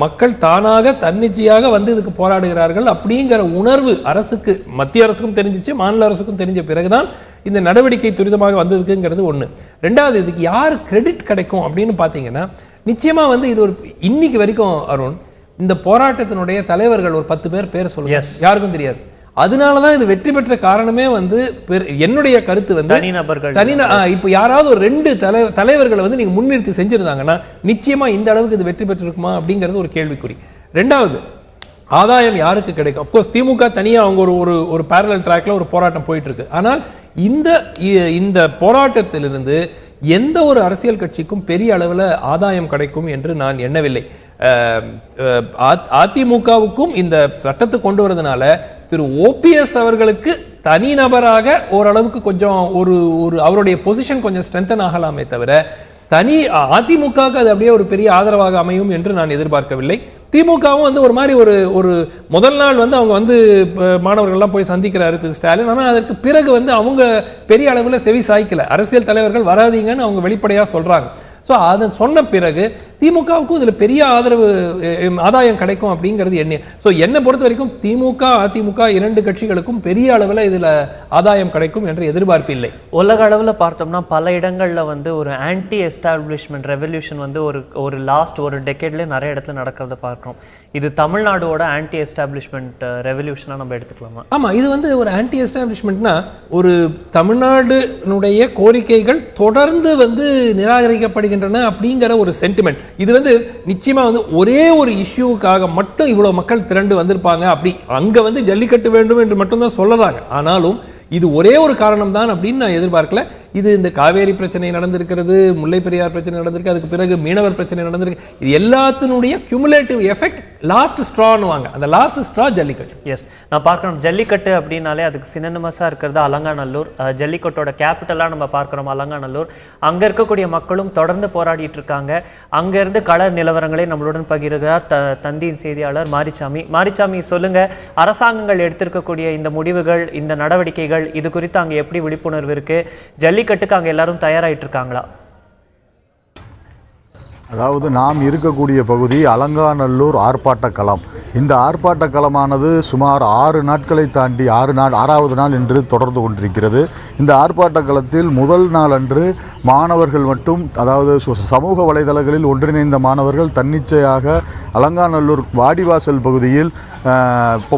மக்கள் தானாக தன்னிச்சையாக வந்து இதுக்கு போராடுகிறார்கள் அப்படிங்கிற உணர்வு அரசுக்கு, மத்திய அரசுக்கும் தெரிஞ்சிச்சு, மாநில அரசுக்கும் தெரிஞ்ச பிறகுதான் இந்த நடவடிக்கை துரிதமாக வந்ததுக்குங்கிறது ஒண்ணு. ரெண்டாவது, இதுக்கு யார் கிரெடிட் கிடைக்கும் அப்படின்னு பாத்தீங்கன்னா நிச்சயமா வந்து இது ஒரு இன்னைக்கு வரைக்கும் அருண் இந்த போராட்டத்தினுடைய தலைவர்கள் ஒரு 10 பேர் சொல்லுங்க, யாருக்கும் தெரியாது. அதனாலதான் இது வெற்றி பெற்ற காரணமே வந்து என்னுடைய கருத்து வந்து இப்ப யாராவது ஒரு 2 தலைவர்களை வந்து நீங்க முன்னிறுத்தி செஞ்சிருந்தாங்கன்னா நிச்சயமா இந்த அளவுக்கு இது வெற்றி பெற்றிருக்குமா அப்படிங்கிறது ஒரு கேள்விக்குறி. ரெண்டாவது, ஆதாயம் யாருக்கு கிடைக்கும்? அப்கோர்ஸ் திமுக தனியா அவங்க ஒரு பேரலல் ட்ராக்ல ஒரு போராட்டம் போயிட்டு இருக்கு. ஆனால் இந்த போராட்டத்திலிருந்து எந்த ஒரு அரசியல் கட்சிக்கும் பெரிய அளவில் ஆதாயம் கிடைக்கும் என்று நான் எண்ணவில்லை. அதிமுகவுக்கும் இந்த சட்டத்தை கொண்டு வரதுனால திரு ஓபிஎஸ் அவர்களுக்கு தனிநபராக ஓரளவுக்கு கொஞ்சம் ஒரு அவருடைய பொசிஷன் கொஞ்சம் ஸ்ட்ரென்தன் ஆகலாமே தவிர தனி அதிமுகவுக்கு அது அப்படியே ஒரு பெரிய ஆதரவாக அமையும் என்று நான் எதிர்பார்க்கவில்லை. திமுகவும் வந்து ஒரு மாதிரி ஒரு முதல் நாள் வந்து அவங்க வந்து மாணவர்கள்லாம் போய் சந்திக்கிறாரு திரு ஸ்டாலின். ஆனால் அதற்கு பிறகு வந்து அவங்க பெரிய அளவில் செவி சாய்க்கல. அரசியல் தலைவர்கள் வராதீங்கன்னு அவங்க வெளிப்படையாக சொல்றாங்க. ஸோ அதை சொன்ன பிறகு திமுகவுக்கும் இதில் பெரிய ஆதாயம் கிடைக்கும் அப்படிங்கிறது என்ன. ஸோ என்னை பொறுத்த வரைக்கும் திமுக அதிமுக 2 கட்சிகளுக்கும் பெரிய அளவில் இதில் ஆதாயம் கிடைக்கும் என்று எதிர்பார்ப்பு இல்லை. உலக அளவில் பார்த்தோம்னா பல இடங்களில் வந்து ஒரு ஆன்டி எஸ்டாப்ளிஷ்மெண்ட் ரெவல்யூஷன் வந்து ஒரு லாஸ்ட் ஒரு டெக்கேட்லேயே நிறைய இடத்துல நடக்கிறத பார்க்குறோம். இது தமிழ்நாடோட ஆன்டி எஸ்டாப்ளிஷ்மெண்ட் ரெவல்யூஷனாக நம்ம எடுத்துக்கலாமா? ஆமாம், இது வந்து ஒரு ஆன்டி எஸ்டாப்ளிஷ்மெண்ட்னா ஒரு தமிழ்நாடுனுடைய கோரிக்கைகள் தொடர்ந்து வந்து நிராகரிக்கப்படுகின்றன அப்படிங்கிற ஒரு சென்டிமெண்ட். இது வந்து நிச்சயமா வந்து ஒரே ஒரு இஷ்யூக்காக மட்டும் இவ்வளவு மக்கள் திரண்டு வந்திருப்பாங்க அப்படி அங்க வந்து ஜல்லிக்கட்டு வேண்டும் என்று மட்டும் தான் சொல்லறாங்க. ஆனாலும் இது ஒரே ஒரு காரணம் தான் அப்படின்னு நான் எதிர்பார்க்கல. இது இந்த காவேரி பிரச்சனை நடந்திருக்கிறது, முல்லை பெரியார் பிரச்சனை நடந்திருக்கு, அதுக்கு பிறகு மீனவர் பிரச்சனை நடந்திருக்கு. இது எல்லாத்தினுடைய கியூமுலேட்டிவ் எஃபெக்ட் லாஸ்ட் ஸ்ட்ரான்னுவாங்க. அந்த லாஸ்ட் ஸ்ட்ரா ஜல்லிக்கட்டு. எஸ், நான் பார்க்கணும் ஜல்லிக்கட்டு அப்படின்னாலே அதுக்கு சினனமஸாக இருக்கிறது அலங்காநல்லூர். ஜல்லிக்கட்டோட கேபிட்டலாக நம்ம பார்க்குறோம் அலங்காநல்லூர். அங்கே இருக்கக்கூடிய மக்களும் தொடர்ந்து போராடிட்டு இருக்காங்க. அங்கேருந்து கள நிலவரங்களை நம்மளுடன் பகிர்கிறார் தந்தியின் செய்தியாளர் மாரிச்சாமி. சொல்லுங்க, அரசாங்கங்கள் எடுத்திருக்கக்கூடிய இந்த முடிவுகள், இந்த நடவடிக்கைகள், இது குறித்து அங்கே எப்படி விழிப்புணர்வு இருக்கு? ஜல்லிக்கட்டுக்கு அங்கே எல்லாரும் தயாராகிட்டு இருக்காங்களா? அதாவது நாம் இருக்கக்கூடிய பகுதி அலங்காநல்லூர் ஆர்ப்பாட்ட களம். இந்த ஆர்ப்பாட்ட களமானது சுமார் 6 நாட்களை தாண்டி 6வது நாள் என்று தொடர்ந்து கொண்டிருக்கிறது. இந்த ஆர்ப்பாட்ட களத்தில் முதல் நாள் அன்று மாணவர்கள் மட்டும், அதாவது சமூக வலைதளங்களில் ஒன்றிணைந்த மாணவர்கள் தன்னிச்சையாக அலங்காநல்லூர் வாடிவாசல் பகுதியில்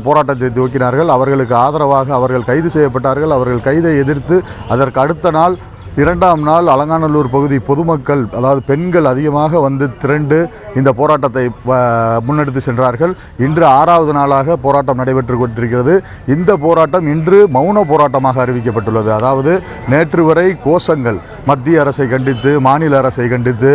போராட்டத்தை துவக்கினார்கள். அவர்களுக்கு ஆதரவாக அவர்கள் கைது செய்யப்பட்டார்கள். அவர்கள் கைதை எதிர்த்து அதற்கு அடுத்த நாள் 2ஆம் நாள் அலங்காநல்லூர் பகுதி பொதுமக்கள், அதாவது பெண்கள் அதிகமாக வந்து திரண்டு இந்த போராட்டத்தை முன்னெடுத்து சென்றார்கள். இன்று 6வது நாளாக போராட்டம் நடைபெற்று கொண்டிருக்கிறது. இந்த போராட்டம் இன்று மௌன போராட்டமாக அறிவிக்கப்பட்டுள்ளது. அதாவது நேற்று வரை கோஷங்கள் மத்திய அரசை கண்டித்து, மாநில அரசை கண்டித்து,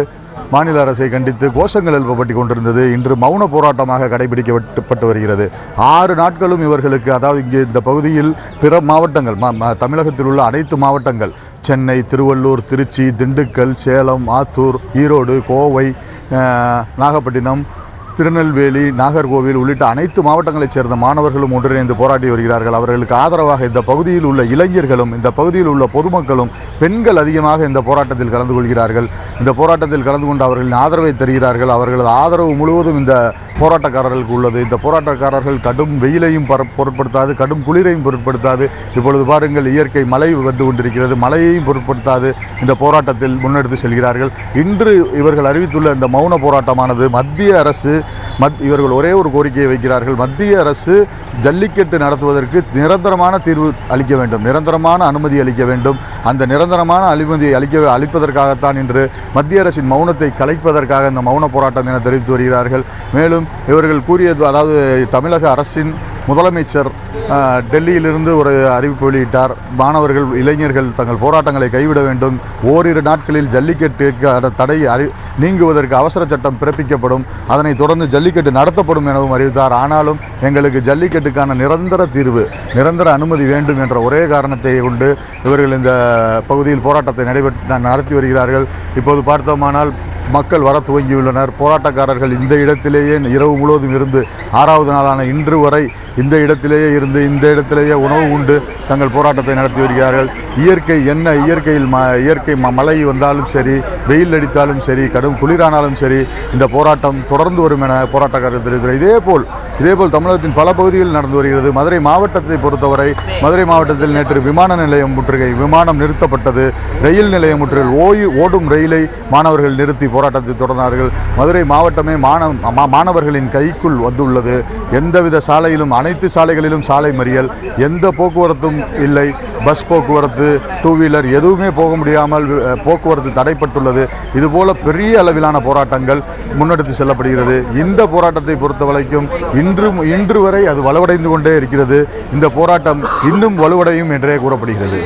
மாநில அரசை கண்டித்து கோஷங்கள் எழுப்பப்பட்டு கொண்டிருந்தது. இன்று மௌன போராட்டமாக கடைபிடிக்கப்பட்டு வருகிறது. 6 நாட்களும் இவர்களுக்கு, அதாவது இங்கே இந்த பகுதியில் பிற மாவட்டங்கள், தமிழகத்தில் உள்ள அனைத்து மாவட்டங்கள், சென்னை, திருவள்ளூர், திருச்சி, திண்டுக்கல், சேலம், ஆத்தூர், ஈரோடு, கோவை, நாகப்பட்டினம், திருநெல்வேலி, நாகர்கோவில் உள்ளிட்ட அனைத்து மாவட்டங்களைச் சேர்ந்த மாணவர்களும் ஒன்றிணைந்து போராடி வருகிறார்கள். அவர்களுக்கு ஆதரவாக இந்த பகுதியில் உள்ள இளைஞர்களும், இந்த பகுதியில் உள்ள பொதுமக்களும், பெண்கள் அதிகமாக இந்த போராட்டத்தில் கலந்து கொள்கிறார்கள். இந்த போராட்டத்தில் கலந்து கொண்டு அவர்களின் ஆதரவை தருகிறார்கள். அவர்களது ஆதரவு முழுவதும் இந்த போராட்டக்காரர்களுக்கு உள்ளது. இந்த போராட்டக்காரர்கள் கடும் வெயிலையும் பொருட்படுத்தாது, கடும் குளிரையும் பொருட்படுத்தாது. இப்பொழுது பாருங்கள், இயற்கை மழை வந்து கொண்டிருக்கிறது. மழையையும் பொருட்படுத்தாது இந்த போராட்டத்தில் முன்னெடுத்து செல்கிறார்கள். இன்று இவர்கள் அறிவித்துள்ள இந்த மௌன போராட்டமானது மத்திய அரசு, இவர்கள் ஒரே ஒரு கோரிக்கையை வைக்கிறார்கள். மத்திய அரசு ஜல்லிக்கட்டு நடத்துவதற்கு நிரந்தரமான தீர்வு அளிக்க வேண்டும், நிரந்தரமான அனுமதி அளிக்க வேண்டும். அந்த நிரந்தரமான அனுமதியை அளிப்பதற்காகத்தான் இன்று மத்திய அரசின் மௌனத்தை கலைப்பதற்காக இந்த மௌன போராட்டம் என தெரிவித்து வருகிறார்கள். மேலும் இவர்கள் கூறியது, அதாவது தமிழக அரசின் முதலமைச்சர் டெல்லியிலிருந்து ஒரு அறிவிப்பு வெளியிட்டார். மாணவர்கள், இளைஞர்கள் தங்கள் போராட்டங்களை கைவிட வேண்டும். ஓரிரு நாட்களில் ஜல்லிக்கட்டுக்கு தடை நீங்குவதற்கு அவசர சட்டம் பிறப்பிக்கப்படும். அதனைத் தொடர்ந்து ஜல்லிக்கட்டு நடத்தப்படும் எனவும் அறிவித்தார். ஆனாலும் எங்களுக்கு ஜல்லிக்கட்டுக்கான நிரந்தர தீர்வு, நிரந்தர அனுமதி வேண்டும் என்ற ஒரே காரணத்தை கொண்டு இவர்கள் இந்த பகுதியில் போராட்டத்தை நடத்தி வருகிறார்கள். இப்போது பார்த்தோமானால் மக்கள் வர துவங்கியுள்ளனர். போராட்டக்காரர்கள் இந்த இடத்திலேயே இரவு முழுவதும் இருந்து 6வது நாளான இன்று வரை இந்த இடத்திலேயே இருந்து இந்த இடத்திலேயே உணவு உண்டு தங்கள் போராட்டத்தை நடத்தி வருகிறார்கள். இயற்கை என்ன, இயற்கை மழை வந்தாலும் சரி, வெயில் அடித்தாலும் சரி, கடும் குளிரானாலும் சரி, இந்த போராட்டம் தொடர்ந்து வரும் என போராட்டக்காரர்கள் தெரிவித்தார். இதேபோல் தமிழகத்தின் பல பகுதிகளில் நடந்து வருகிறது. மதுரை மாவட்டத்தை பொறுத்தவரை, மதுரை மாவட்டத்தில் நேற்று விமான நிலையம் முற்றுகை, விமானம் நிறுத்தப்பட்டது. ரயில் நிலையம் முற்றுகை, ஓடும் ரயிலை மாணவர்கள் நிறுத்தி போராட்டத்தை தொடர்ந்தார்கள். மதுரை மாவட்டமே மாணவர்களின் கைக்குள் வந்துள்ளது. எந்தவித சாலையிலும், அனைத்து சாலைகளிலும் சாலை மறியல், எந்த போக்குவரத்தும் இல்லை. பஸ் போக்குவரத்து, 2 வீலர் எதுவுமே போக முடியாமல் போக்குவரத்து தடைப்பட்டுள்ளது. இதுபோல பெரிய அளவிலான போராட்டங்கள் முன்னெடுத்து செல்லப்படுகிறது. இந்த போராட்டத்தை பொறுத்தவரைக்கும் இன்று வரை அது வலுவடைந்து கொண்டே இருக்கிறது. இந்த போராட்டம் இன்னும் வலுவடையும் என்றே கூறப்படுகிறது.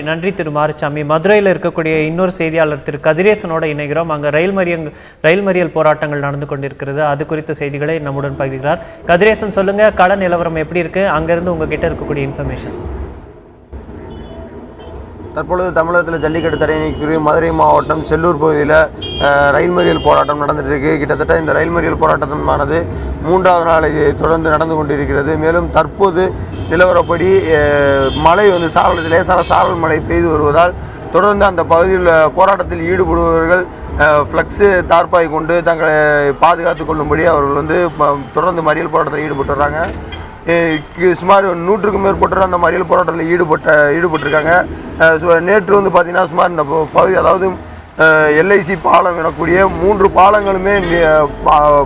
நன்றி திரு மாரிச்சாமி. மதுரையில் இருக்கக்கூடிய இன்னொரு செய்தியாளர் திரு கதிரேசனோட இணைகிறோம். அங்கே ரயில் மறியல் போராட்டங்கள் நடந்து கொண்டிருக்கிறது. அது குறித்த செய்திகளை நம்முடன் பகிர்கிறார். கதிரேசன், சொல்லுங்க, கள நிலவரம் எப்படி இருக்கு? அங்கிருந்து உங்ககிட்ட இருக்கக்கூடிய இன்ஃபர்மேஷன். தற்பொழுது தமிழகத்தில் ஜல்லிக்கட்டு தடை நீக்கி மதுரை மாவட்டம் செல்லூர் பகுதியில் ரயில் மறியல் போராட்டம் நடந்துட்டு இருக்கு. கிட்டத்தட்ட இந்த ரயில் மறியல் போராட்டமானது 3வது நாளை தொடர்ந்து நடந்து கொண்டிருக்கிறது. மேலும் தற்போது நிலவரப்படி மழை வந்து லேசான சாரல் மழை பெய்து வருவதால் தொடர்ந்து அந்த பகுதியில் போராட்டத்தில் ஈடுபடுபவர்கள் ஃப்ளக்ஸு தார்பாய் கொண்டு தங்களை பாதுகாத்து கொள்ளும்படி அவர்கள் வந்து தொடர்ந்து மறியல் போராட்டத்தில் ஈடுபட்டு வர்றாங்க. சுமார் 100க்கும் மேற்பட்டோர் அந்த மறியல் போராட்டத்தில் ஈடுபட்டிருக்காங்க. நேற்று வந்து பார்த்திங்கன்னா சுமார் இந்த பகுதி, அதாவது LIC பாலம் எனக்கூடிய 3 பாலங்களுமே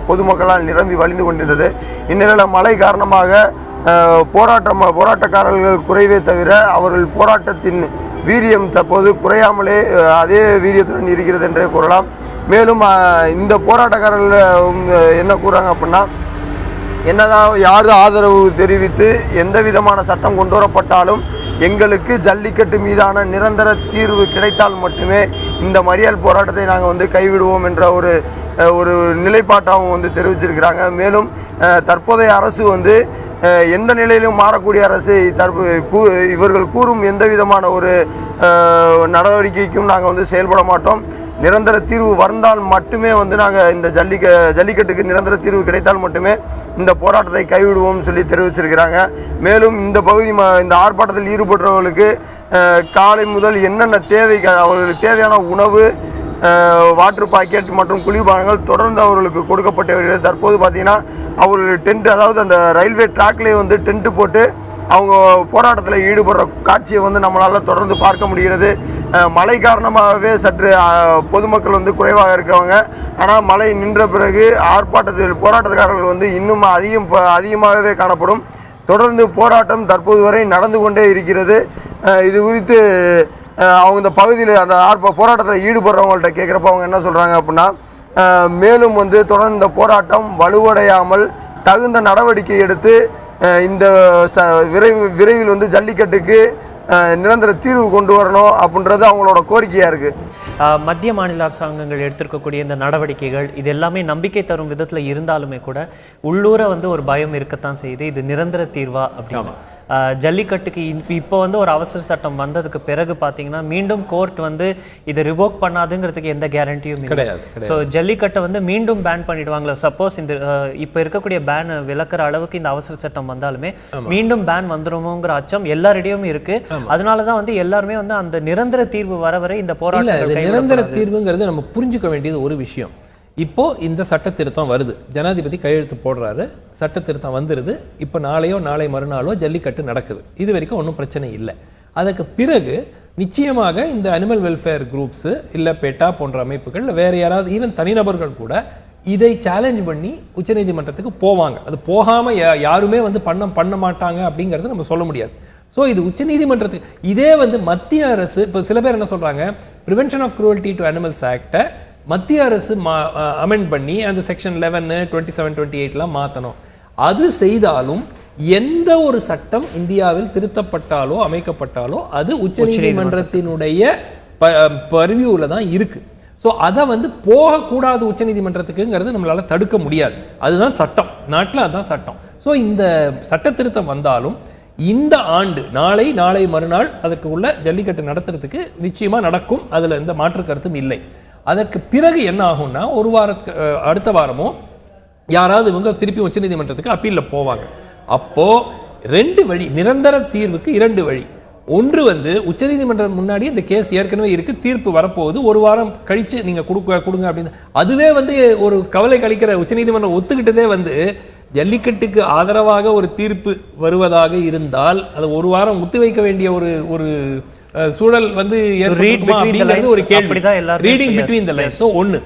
பொதுமக்களால் நிரம்பி வழிந்து கொண்டிருந்தது. இந்நிலையில் மழை காரணமாக போராட்டக்காரர்கள் குறைவே தவிர அவர்கள் போராட்டத்தின் வீரியம் தற்போது குறையாமலே அதே வீரியத்துடன் இருக்கிறது என்றே கூறலாம். மேலும் இந்த போராட்டக்காரர்கள் என்ன கூறாங்க அப்படின்னா, என்னதான் யார் ஆதரவு தெரிவித்து எந்த விதமான சட்டம் கொண்டு வரப்பட்டாலும் எங்களுக்கு ஜல்லிக்கட்டு மீதான நிரந்தர தீர்வு கிடைத்தால் மட்டுமே இந்த மறியல் போராட்டத்தை நாங்கள் வந்து கைவிடுவோம் என்ற ஒரு நிலைப்பாட்டாகவும் வந்து தெரிவிச்சிருக்கிறாங்க. மேலும் தற்போதைய அரசு வந்து எந்த நிலையிலும் மாறக்கூடிய அரசு, இவர்கள் கூறும் எந்த விதமான ஒரு நடவடிக்கைக்கும் நாங்கள் வந்து செயல்பட மாட்டோம். நிரந்தர தீர்வு வந்தால் மட்டுமே வந்து நாங்கள் இந்த ஜல்லிக்கட்டுக்கு நிரந்தர தீர்வு கிடைத்தால் மட்டுமே இந்த போராட்டத்தை கைவிடுவோம் சொல்லி தெரிவிச்சிருக்கிறாங்க. மேலும் இந்த இந்த ஆர்ப்பாட்டத்தில் ஈடுபடுறவர்களுக்கு காலை முதல் என்னென்ன அவர்களுக்கு தேவையான உணவு, வாட்டர் பாக்கெட் மற்றும் குளிர்பானங்கள் தொடர்ந்து அவர்களுக்கு கொடுக்கப்பட்டு வருகிறது. தற்போது பார்த்தீங்கன்னா அவர்கள் டென்ட், அதாவது அந்த ரயில்வே ட்ராக்லேயே வந்து டென்ட்டு போட்டு அவங்க போராட்டத்தில் ஈடுபடுற காட்சியை வந்து நம்மளால் தொடர்ந்து பார்க்க முடிகிறது. மழை காரணமாகவே சற்று பொதுமக்கள் வந்து குறைவாக இருக்கவங்க. ஆனால் மழை நின்ற பிறகு போராட்டக்காரர்கள் வந்து இன்னும் அதிகமாகவே காணப்படும். தொடர்ந்து போராட்டம் தற்போது வரை நடந்து கொண்டே இருக்கிறது. இது குறித்து அவங்க இந்த பகுதியில் அந்த போராட்டத்தில் ஈடுபடுறவங்கள்ட்ட கேட்குறப்ப அவங்க என்ன சொல்கிறாங்க அப்படின்னா, மேலும் வந்து தொடர்ந்து இந்த போராட்டம் வலுவடையாமல் தகுந்த நடவடிக்கை எடுத்து இந்த விரைவில் வந்து ஜல்லிக்கட்டுக்கு நிரந்தர தீர்வு கொண்டு வரணும் அப்படின்றது அவங்களோட கோரிக்கையாக இருக்குது. மத்திய மாநில அரசாங்கங்கள் எடுத்திருக்கக்கூடிய இந்த நடவடிக்கைகள் இது எல்லாமே நம்பிக்கை தரும் விதத்தில் இருந்தாலுமே கூட உள்ளூர வந்து ஒரு பயம் இருக்கத்தான் செய்யுது. இது நிரந்தர தீர்வா அப்படின்னு. ஜல்லிக்கட்டுக்கு இப்போ வந்து ஒரு அவசர சட்டம் வந்ததுக்கு பிறகு பார்த்தீங்கன்னா மீண்டும் கோர்ட் வந்து இதை ரிவோக் பண்ணாதுங்கிறதுக்கு எந்த கேரண்டியும் கிடையாது. ஸோ ஜல்லிக்கட்டை வந்து மீண்டும் பேன் பண்ணிடுவாங்களா? சப்போஸ் இந்த இப்போ இருக்கக்கூடிய பேன் விலக்கிற அளவுக்கு இந்த அவசர சட்டம் வந்தாலுமே மீண்டும் பேன் வந்துருமோங்கிற அச்சம் எல்லாரிடையும் இருக்கு. அதனாலதான் வந்து எல்லாருமே வந்து அந்த நிரந்தர தீர்வு வர வரை இந்த போராட்டம். நிரந்தர தீர்வுங்கிறது நம்ம புரிஞ்சுக்க வேண்டியது ஒரு விஷயம். இப்போ இந்த சட்ட திருத்தம் வருது, ஜனாதிபதி கையெழுத்து போடுறாரு, சட்ட திருத்தம் வந்துருது. இப்போ நாளையோ நாளை மறுநாளோ ஜல்லிக்கட்டு நடக்குது. இது வரைக்கும் ஒன்றும் பிரச்சனை இல்லை. அதுக்கு பிறகு நிச்சயமாக இந்த அனிமல் வெல்ஃபேர் குரூப்ஸ் இல்லை பெட்டா போன்ற அமைப்புகள் வேற யாராவது ஈவன் தனிநபர்கள் கூட இதை சேலஞ்ச் பண்ணி உச்சநீதிமன்றத்துக்கு போவாங்க. அது போகாம யாருமே வந்து பண்ண மாட்டாங்க அப்படிங்கறது நம்ம சொல்ல முடியாது. ஸோ இது உச்சநீதிமன்றத்துக்கு இதே வந்து மத்திய அரசு இப்போ சில பேர் என்ன சொல்றாங்க, prevention of cruelty to animals ஆக்டை மத்திய அரசு அமெண்ட் பண்ணி அந்த செக்ஷன் 11, 27, 28 மாற்றணும். அது செய்தாலும் எந்த ஒரு சட்டம் இந்தியாவில் திருத்தப்பட்டாலோ அமைக்கப்பட்டாலோ அது உச்சநீதிமன்றத்தினுடைய பர்வியூல தான் இருக்கு. ஸோ அதை வந்து போகக்கூடாது உச்சநீதிமன்றத்துக்குங்கிறது நம்மளால தடுக்க முடியாது. அதுதான் சட்டம், நாட்டில் அதுதான் சட்டம். ஸோ இந்த சட்ட திருத்தம் வந்தாலும் இந்த ஆண்டு நாளை மறுநாள் அதற்கு உள்ள ஜல்லிக்கட்டு நடத்துறதுக்கு நிச்சயமா நடக்கும். அதுல எந்த மாற்று கருத்தும் இல்லை. அதற்கு பிறகு என்ன ஆகும்னா ஒரு வாரத்துக்கு அடுத்த வாரமோ யாராவது இவங்க திருப்பி உச்சநீதிமன்றத்துக்கு அப்பீல்ல போவாங்க. அப்போ 2 வழி, நிரந்தர தீர்வுக்கு 2 வழி. ஒன்று வந்து உச்சநீதிமன்றம் முன்னாடி இந்த கேஸ் ஏற்கனவே இருக்கு, தீர்ப்பு வரப்போகுது, ஒரு வாரம் கழிச்சு நீங்க கொடுங்க அப்படின்னு. அதுவே வந்து ஒரு கவலை கழிக்கிற உச்சநீதிமன்றம் ஒத்துக்கிட்டதே வந்து ஜல்லிக்கட்டுக்கு ஆதரவாக ஒரு தீர்ப்பு வருவதாக இருந்தால் அதை ஒரு வாரம் ஒத்தி வைக்க வேண்டிய ஒரு சூழல் வந்து ஒரு கேள்வி. Reading between the lines. ஒன்னு,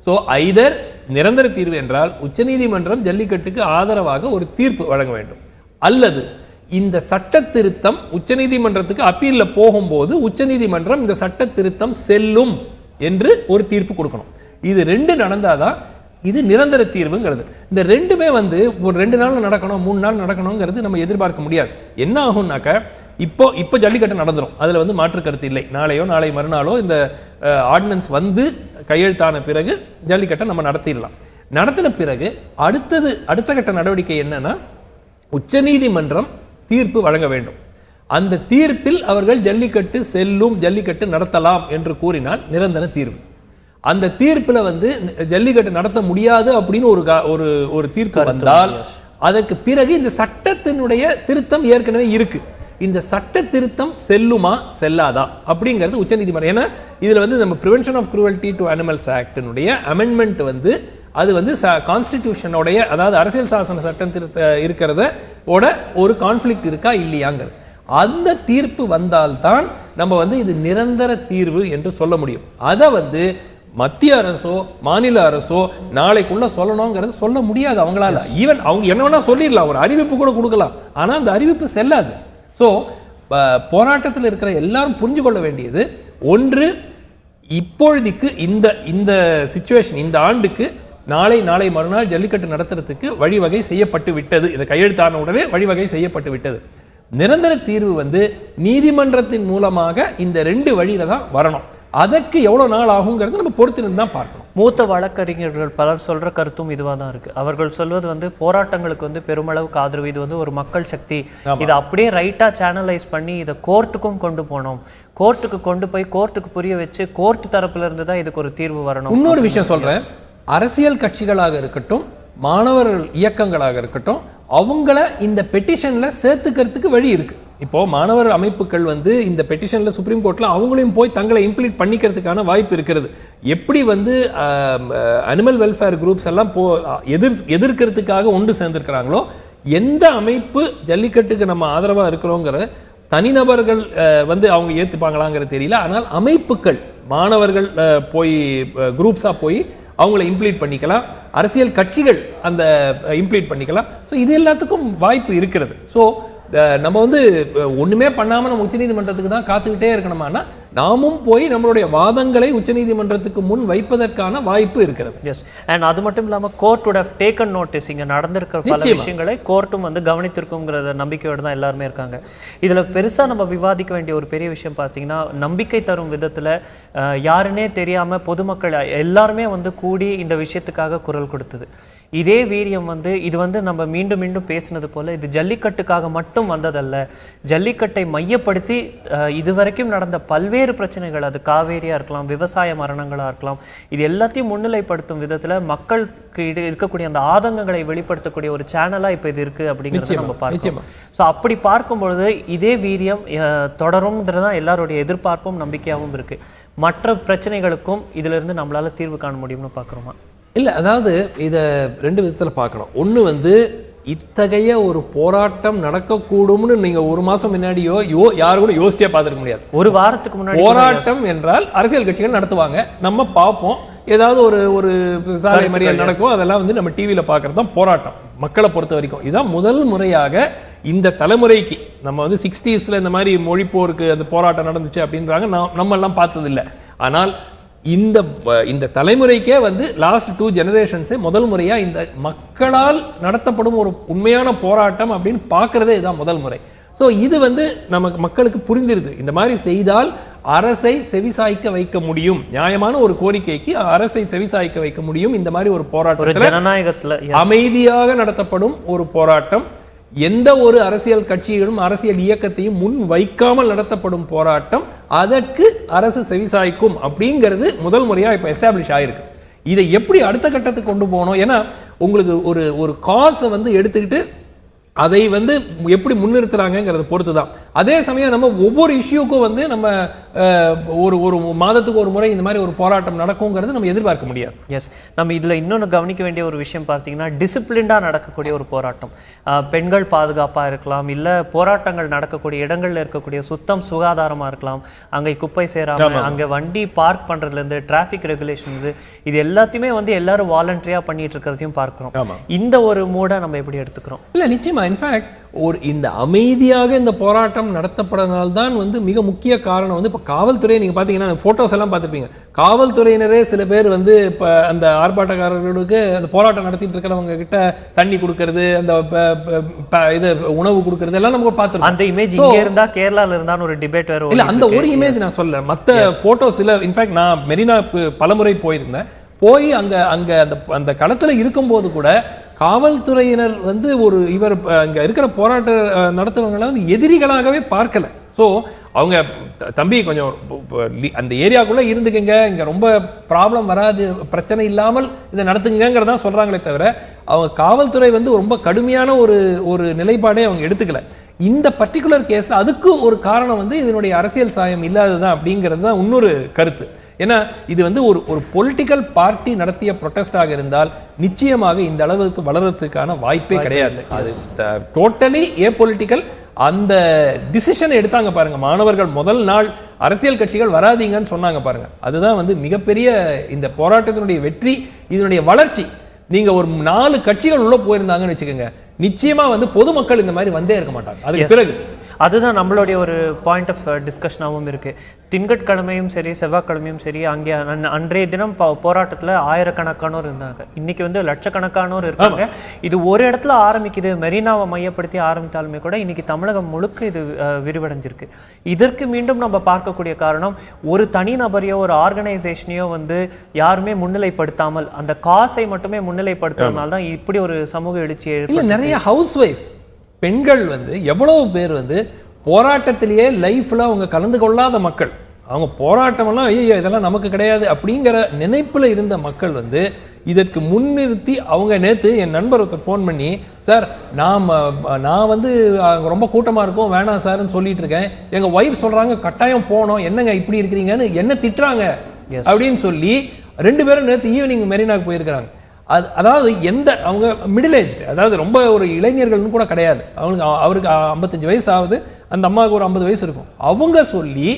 சோ ஐதர் நிரந்தர தீர்வு என்றால் உச்சநீதிமன்றம் ஜல்லிக்கட்டுக்கு ஆதரவாக ஒரு தீர்ப்பு வழங்க வேண்டும், அல்லது இந்த சட்ட திருத்தம் உச்சநீதிமன்றத்துக்கு அப்பீல்ல போகும்போது உச்சநீதிமன்றம் இந்த சட்ட திருத்தம் செல்லும் என்று ஒரு தீர்ப்பு கொடுக்கணும். இது 2 நடந்தாதான் இது நிரந்தர தீர்வுங்கிறது. இந்த 2மே வந்து ஒரு 2 நாள் நடக்கணும், 3 நாள் நடக்கணுங்கிறது நம்ம எதிர்பார்க்க முடியாது. என்ன ஆகும்னாக்க இப்போ ஜல்லிக்கட்டு நடந்துரும், அதுல வந்து மாற்று கருத்து இல்லை. நாளையோ நாளை மறுநாளோ இந்த ஆர்டினன்ஸ் வந்து கையெழுத்தான பிறகு ஜல்லிக்கட்டை நம்ம நடத்திடலாம். நடத்தின பிறகு அடுத்த கட்ட நடவடிக்கை என்னன்னா உச்சநீதிமன்றம் தீர்ப்பு வழங்க வேண்டும். அந்த தீர்ப்பில் அவர்கள் ஜல்லிக்கட்டு செல்லும், ஜல்லிக்கட்டு நடத்தலாம் என்று கூறினால் நிரந்தர தீர்வு. அந்த தீர்ப்புல வந்து ஜல்லிக்கட்டு நடத்த முடியாது அப்படின்னு ஒரு தீர்ப்பு வந்தால் அதற்கு பிறகு இந்த சட்டத்தினுடைய திருத்தம் ஏற்கனவே இருக்கு, இந்த சட்ட திருத்தம் செல்லுமா செல்லாதா அப்படிங்கிறது உச்சநீதிமன்றம். ஏன்னா இதுல வந்து நம்ம prevention of cruelty to animals ஆக்டினுடைய அமெண்ட்மெண்ட் வந்து அது வந்து கான்ஸ்டிடியூஷனோடைய, அதாவது அரசியல் சாசன சட்டம் திருத்த இருக்கிறத ஒரு கான்ஃபிளிக்ட் இருக்கா இல்லையாங்கிறது. அந்த தீர்ப்பு வந்தால்தான் நம்ம வந்து இது நிரந்தர தீர்வு என்று சொல்ல முடியும். அதை வந்து மத்திய அரசோ மாநில அரசோ நாளைக்குள்ள சொல்லணுங்கிறது சொல்ல முடியாது அவங்களால. ஈவன் அவங்க என்ன வேணா சொல்லிடலாம், ஒரு அறிவிப்பு கூட கொடுக்கலாம், ஆனா அந்த அறிவிப்பு செல்லாது. ஸோ போராட்டத்தில் இருக்கிற எல்லாரும் புரிஞ்சு கொள்ள வேண்டியது ஒன்று, இப்பொழுதுக்கு இந்த சிச்சுவேஷன் இந்த ஆண்டுக்கு நாளை மறுநாள் ஜல்லிக்கட்டு நடத்துறதுக்கு வழிவகை செய்யப்பட்டு விட்டது. இதை கையெழுத்தான உடனே வழிவகை செய்யப்பட்டு விட்டது. நிரந்தர தீர்வு வந்து நீதிமன்றத்தின் மூலமாக இந்த 2 வழியில தான் வரணும். அதற்கு எவ்வளவு நாள் ஆகுங்கிறது நம்ம பொறுத்திருந்து தான் பார்க்கணும். மூத்த வழக்கறிஞர்கள் பலர் சொல்ற கருத்தும் இதுவா தான் இருக்கு. அவர்கள் சொல்வது வந்து போராட்டங்களுக்கு வந்து பெருமளவுக்கு ஆதரவு, இது வந்து ஒரு மக்கள் சக்தி, இதை அப்படியே ரைட்டா சேனலைஸ் பண்ணி இதை கோர்ட்டுக்கும் கொண்டு போனோம், கோர்ட்டுக்கு கொண்டு போய் கோர்ட்டுக்கு புரிய வச்சு கோர்ட் தரப்புல இருந்து தான் இதுக்கு ஒரு தீர்வு வரணும். இன்னொரு விஷயம் சொல்றேன், அரசியல் கட்சிகளாக இருக்கட்டும், மாணவர்கள் இயக்கங்களாக இருக்கட்டும், அவங்கள இந்த பெட்டிஷன்ல சேர்த்துக்கிறதுக்கு வழி இருக்கு. இப்போ மாணவர் அமைப்புகள் வந்து இந்த பெட்டிஷன்ல சுப்ரீம் கோர்ட்ல அவங்களையும் போய் தங்களை இம்ப்ளீட் பண்ணிக்கிறதுக்கான வாய்ப்பு இருக்கிறது. எப்படி வந்து அனிமல் வெல்ஃபேர் குரூப்ஸ் எல்லாம் எதிர்க்கிறதுக்காக ஒன்று சேர்ந்திருக்கிறாங்களோ, எந்த அமைப்பு ஜல்லிக்கட்டுக்கு நம்ம ஆதரவா இருக்கிறோங்கிற தனிநபர்கள் வந்து அவங்க ஏத்துப்பாங்களாங்கிறது தெரியல. ஆனால் அமைப்புகள், மாணவர்கள் போய் குரூப்ஸா போய் அவங்கள இம்ப்ளீட் பண்ணிக்கலாம், அரசியல் கட்சிகள் அந்த இம்ப்ளீட் பண்ணிக்கலாம். ஸோ இது எல்லாத்துக்கும் வாய்ப்பு இருக்கிறது. ஸோ நம்ம வந்து ஒண்ணுமே பண்ணாம நம்ம உச்சநீதிமன்றத்துக்கு தான் காத்துக்கிட்டே இருக்கணுமானா நாமும் போய் நம்மளுடைய வாதங்களை உச்சநீதிமன்றத்துக்கு முன் வைப்பதற்கான வாய்ப்பு இருக்கிறது. எஸ், அண்ட் அது மட்டும் இல்லாமல் court would have taken notice. இங்க நடந்திருக்கிற பல விஷயங்களை கோர்ட்டும் வந்து கவனித்திருக்குங்கிற நம்பிக்கையோடு தான் எல்லாருமே இருக்காங்க. இதுல பெருசா நம்ம விவாதிக்க வேண்டிய ஒரு பெரிய விஷயம் பார்த்தீங்கன்னா, நம்பிக்கை தரும் விதத்துல யாருன்னே தெரியாம பொதுமக்கள் எல்லாருமே வந்து கூடி இந்த விஷயத்துக்காக குரல் கொடுத்தது. இதே வீரியம் வந்து இது வந்து நம்ம மீண்டும் மீண்டும் பேசினது போல இது ஜல்லிக்கட்டுக்காக மட்டும் வந்ததல்ல. ஜல்லிக்கட்டை மையப்படுத்தி இதுவரைக்கும் நடந்த பல்வேறு பிரச்சனைகள், அது காவேரியா இருக்கலாம், விவசாய மரணங்களா இருக்கலாம், இது எல்லாத்தையும் முன்னிலைப்படுத்தும் விதத்துல மக்களுக்கு இருக்கக்கூடிய அந்த ஆதங்கங்களை வெளிப்படுத்தக்கூடிய ஒரு சேனலா இப்ப இது இருக்கு அப்படிங்கிறத நம்ம பார்க்கலாம். ஸோ அப்படி பார்க்கும்பொழுது இதே வீரியம் தொடரும்ன்றதுதான் எல்லாருடைய எதிர்பார்ப்பும் நம்பிக்கையாகவும் இருக்கு. மற்ற பிரச்சனைகளுக்கும் இதுல இருந்து நம்மளால தீர்வு காண முடியும்னு பார்க்குறோமா? இல்லை, அதாவது இதை ரெண்டு விதத்தில் பார்க்கணும். ஒன்று வந்து இத்தகைய ஒரு போராட்டம் நடக்கக்கூடும்னு நீங்க ஒரு மாசம் முன்னாடியோ யாரும் கூட யோசிச்சே பார்த்துருக்க முடியாது. ஒரு வாரத்துக்கு முன்னாடி போராட்டம் என்றால் அரசியல் கட்சிகள் நடத்துவாங்க, நம்ம பார்ப்போம், ஏதாவது ஒரு சாலை மறியல் நடக்கும், அதெல்லாம் வந்து நம்ம டிவியில பார்க்கறது தான் போராட்டம். மக்களை பொறுத்த வரைக்கும் இதான் முதல் முறையாக இந்த தலைமுறைக்கு, நம்ம வந்து 60s இந்த மாதிரி மொழிப்போருக்கு அந்த போராட்டம் நடந்துச்சு அப்படின்றாங்க, நம்ம எல்லாம் பார்த்தது இல்லை. ஆனால் இந்த தலைமுறைக்கே வந்து லாஸ்ட் 2 ஜெனரேஷன்ஸே முதல் முறையா இந்த மக்களால் நடத்தப்படும் ஒரு உண்மையான போராட்டம் அப்படின்னு பார்க்கறதே இதுதான் முதல் முறை. ஸோ இது வந்து நமக்கு மக்களுக்கு புரிந்திருது, இந்த மாதிரி செய்தால் அரசை செவிசாய்க்க வைக்க முடியும், நியாயமான ஒரு கோரிக்கைக்கு அரசை செவிசாய்க்க வைக்க முடியும். இந்த மாதிரி ஒரு போராட்டம் ஜனநாயகத்துல அமைதியாக நடத்தப்படும் ஒரு போராட்டம், எந்த ஒரு அரசியல் கட்சிகளும் அரசியல் இயக்கத்தையும் முன் வைக்காமல் நடத்தப்படும் போராட்டம், அதற்கு அரசு செவிசாய்க்கும் அப்படிங்கிறது முதல் முறையா இப்ப எஸ்டாப்ளிஷ் ஆயிருக்கு. இதை எப்படி அடுத்த கட்டத்துக்கு கொண்டு போகணும்? ஏன்னா உங்களுக்கு ஒரு காசை வந்து எடுத்துக்கிட்டு அதை வந்து எப்படி முன்னிறுத்துறாங்கிறத பொறுத்து தான். அதே சமயம் நம்ம ஒவ்வொரு இஷ்யூக்கும் வந்து நம்ம ஒரு மாதத்துக்கு ஒரு முறை இந்த மாதிரி ஒரு போராட்டம் நடக்குங்கிறது நம்ம எதிர்பார்க்க முடியாது. எஸ், நம்ம இதுல இன்னொன்று கவனிக்க வேண்டிய ஒரு விஷயம் பார்த்தீங்கன்னா, டிசிப்ளின்டா நடக்கக்கூடிய ஒரு போராட்டம், பெண்கள் பாதுகாப்பா இருக்கலாம், இல்ல போராட்டங்கள் நடக்கக்கூடிய இடங்கள்ல இருக்கக்கூடிய சுத்தம் சுகாதாரமா இருக்கலாம், அங்கே குப்பை சேராம அங்க வண்டி பார்க் பண்றதுல இருந்து டிராபிக் ரெகுலேஷன் இருந்து இது எல்லாத்தையுமே வந்து எல்லாரும் வாலண்டரியா பண்ணிட்டு இருக்கிறதையும் பார்க்கிறோம். இந்த ஒரு மூட நம்ம எப்படி எடுத்துக்கிறோம்? இல்ல, நிச்சயமா. இன்ஃபேக்ட் இந்த அமைதியாக இந்த போராட்டம் நடத்தப்படுறதுனால்தான் வந்து மிக முக்கிய காரணம் வந்து இப்ப காவல்துறை, நீங்க பாத்தீங்கன்னா போட்டோஸ் எல்லாம் பார்த்திருப்பீங்க, காவல்துறையினரே சில பேர் வந்து இப்ப அந்த ஆர்ப்பாட்டக்காரர்களுக்கு அந்த போராட்டம் நடத்திட்டு இருக்கிறவங்க கிட்ட தண்ணி கொடுக்கறது, அந்த இது உணவு கொடுக்கறது எல்லாம் நம்ம பார்த்திருக்கோம். அந்த இமேஜ் இங்க இருந்தா கேரளால இருந்தா ஒரு டிபேட் வேற இல்ல, அந்த ஒரு இமேஜ் நான் சொல்ல, மத்த போட்டோஸ் இல்ல. இன்ஃபேக்ட் நான் மெரினா பலமுறை போயிருந்தேன், போய் அங்க அந்த களத்துல இருக்கும்போது கூட காவல்துறையினர் வந்து இவர் அங்க இருக்கிற போராட்ட நடத்துவங்களை வந்து எதிரிகளாகவே பார்க்கல. ஸோ அவங்க தம்பி கொஞ்சம் அந்த ஏரியாக்குள்ள இருந்துக்கங்க, இங்க ரொம்ப ப்ராப்ளம் வராது, பிரச்சனை இல்லாமல் இதை நடத்துங்கிறதா சொல்றாங்களே தவிர அவங்க காவல்துறை வந்து ரொம்ப கடுமையான ஒரு நிலைப்பாடே அவங்க எடுத்துக்கல. இந்த பர்டிகுலர் கேஸ்ல அதுக்கு ஒரு காரணம் வந்து இதனுடைய அரசியல் சாயம் இல்லாததான் அப்படிங்கிறது தான் இன்னொரு கருத்து. ஏன்னா இது வந்து ஒரு பொலிட்டிக்கல் பார்ட்டி நடத்திய ப்ரொட்டஸ்டாக இருந்தால் நிச்சயமாக இந்த அளவுக்கு வளர்றதுக்கான வாய்ப்பே கிடையாது. அது டோட்டலி ஏபொலிட்டிக்கல். அந்த டிசிஷன் எடுத்தாங்க பாருங்க மாணவர்கள், முதல் நாள் அரசியல் கட்சிகள் வராதீங்கன்னு சொன்னாங்க பாருங்க, அதுதான் வந்து மிகப்பெரிய இந்த போராட்டத்தினுடைய வெற்றி, இதனுடைய வளர்ச்சி. நீங்க ஒரு 4 கட்சிகள் உள்ள போயிருந்தாங்கன்னு வச்சுக்கோங்க, நிச்சயமா வந்து பொதுமக்கள் இந்த மாதிரி வந்தே இருக்க மாட்டாங்க. அதுக்கு பிறகு அதுதான் நம்மளுடைய ஒரு பாயிண்ட் ஆஃப் டிஸ்கஷனாகவும் இருக்கு. திங்கட்கிழமையும் சரி செவ்வாய்க்கிழமையும் சரி அங்கே அன்றைய தினம் போராட்டத்தில் ஆயிரக்கணக்கானோர் இருந்தாங்க, இன்னைக்கு வந்து லட்சக்கணக்கானோர் இருக்காங்க. இது ஒரு இடத்துல ஆரம்பிக்குது, மெரினாவை மையப்படுத்தி ஆரம்பித்தாலுமே கூட இன்னைக்கு தமிழகம் முழுக்க இது விரிவடைஞ்சிருக்கு. இதற்கு மீண்டும் நம்ம பார்க்கக்கூடிய காரணம், ஒரு தனிநபரையோ ஒரு ஆர்கனைசேஷனையோ வந்து யாருமே முன்னிலைப்படுத்தாமல் அந்த காசை மட்டுமே முன்னிலைப்படுத்துறதுனால தான் இப்படி ஒரு சமூக எழுச்சி. நிறைய ஹவுஸ் ஒய்ஃப்ஸ் பெண்கள் வந்து எவ்வளவு பேர் வந்து போராட்டத்திலேயே லைஃப்ல அவங்க கலந்து கொள்ளாத மக்கள், அவங்க போராட்டமெல்லாம் ஐயோ இதெல்லாம் நமக்கு கிடையாது அப்படிங்கிற நினைப்புல இருந்த மக்கள் வந்து இதற்கு முன்னிறுத்தி அவங்க நேற்று என் நண்பர் ஒருத்தர் ஃபோன் பண்ணி, சார் நான் வந்து ரொம்ப கூட்டமாக இருக்கும் வேணாம் சார்ன்னு சொல்லிட்டு இருக்கேன், எங்கள் ஒய்ஃப் சொல்கிறாங்க கட்டாயம் போனோம், என்னங்க இப்படி இருக்கிறீங்கன்னு என்ன திட்டுறாங்க அப்படின்னு சொல்லி 2 பேரும் நேற்று ஈவினிங் மெரினாக்கு போயிருக்கிறாங்க. அதாவது அவங்க மிடில் ஏஜ், அதாவது ரொம்ப ஒரு இளைஞர்கள்னு கூட கிடையாது, அவருக்கு 55 வயசு ஆகுது, அந்த அம்மாவுக்கு ஒரு 50 வயசு இருக்கும். அவங்க சொல்லி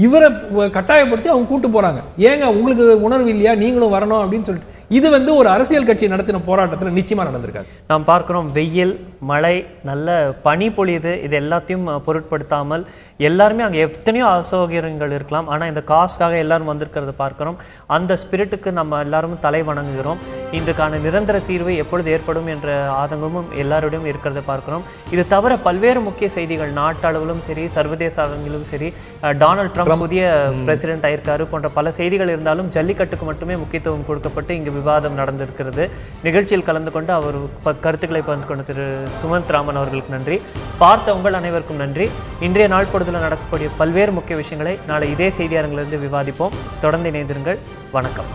இவரை கட்டாயப்படுத்தி அவங்க கூட்டு போறாங்க, ஏங்க உங்களுக்கு உணர்வு இல்லையா நீங்களும் வரணும் அப்படின்னு சொல்லிட்டு. இது வந்து ஒரு அரசியல் கட்சி நடத்தின போராட்டத்தில் நிச்சயமா நடந்திருக்காது. நாம் பார்க்கிறோம் வெயில், மழை, நல்ல பனி பொழியுது, இது எல்லாத்தையும் பொருட்படுத்தாமல் எல்லாருமே அங்கே எத்தனையோ அசௌகரியங்கள் இருக்கலாம், ஆனால் இந்த காசுக்காக எல்லாரும் வந்திருக்கிறத பார்க்கிறோம். அந்த ஸ்பிரிட்டுக்கு நம்ம எல்லாரும் தலை வணங்குகிறோம். இதுக்கான நிரந்தர தீர்வு எப்பொழுது ஏற்படும் என்ற ஆதங்கமும் எல்லாரோடையும் இருக்கிறத பார்க்கிறோம். இது தவிர பல்வேறு முக்கிய செய்திகள் நாட்டளவிலும் சரி, சர்வதேச அரங்கிலும் சரி, டொனால்ட் ட்ரம்ப் புதிய பிரசிடென்ட் ஆயிருக்காரு போன்ற பல செய்திகள் இருந்தாலும் ஜல்லிக்கட்டுக்கு மட்டுமே முக்கியத்துவம் கொடுக்கப்பட்டு இங்கு விவாதம் நடந்திருக்கிறது. நிகழ்ச்சியில் கலந்து கொண்டு அவர் கருத்துக்களை பகிர்ந்து கொண்ட திரு சுமந்த் ராமன் அவர்களுக்கு நன்றி. பார்த்த உங்கள் அனைவருக்கும் நன்றி. இன்றைய நாள் பொழுதுல நடக்கக்கூடிய பல்வேறு முக்கிய விஷயங்களை நாளை இதே செய்தி அரங்கிலிருந்து விவாதிப்போம். தொடர்ந்து இணைந்திருங்கள். வணக்கம்.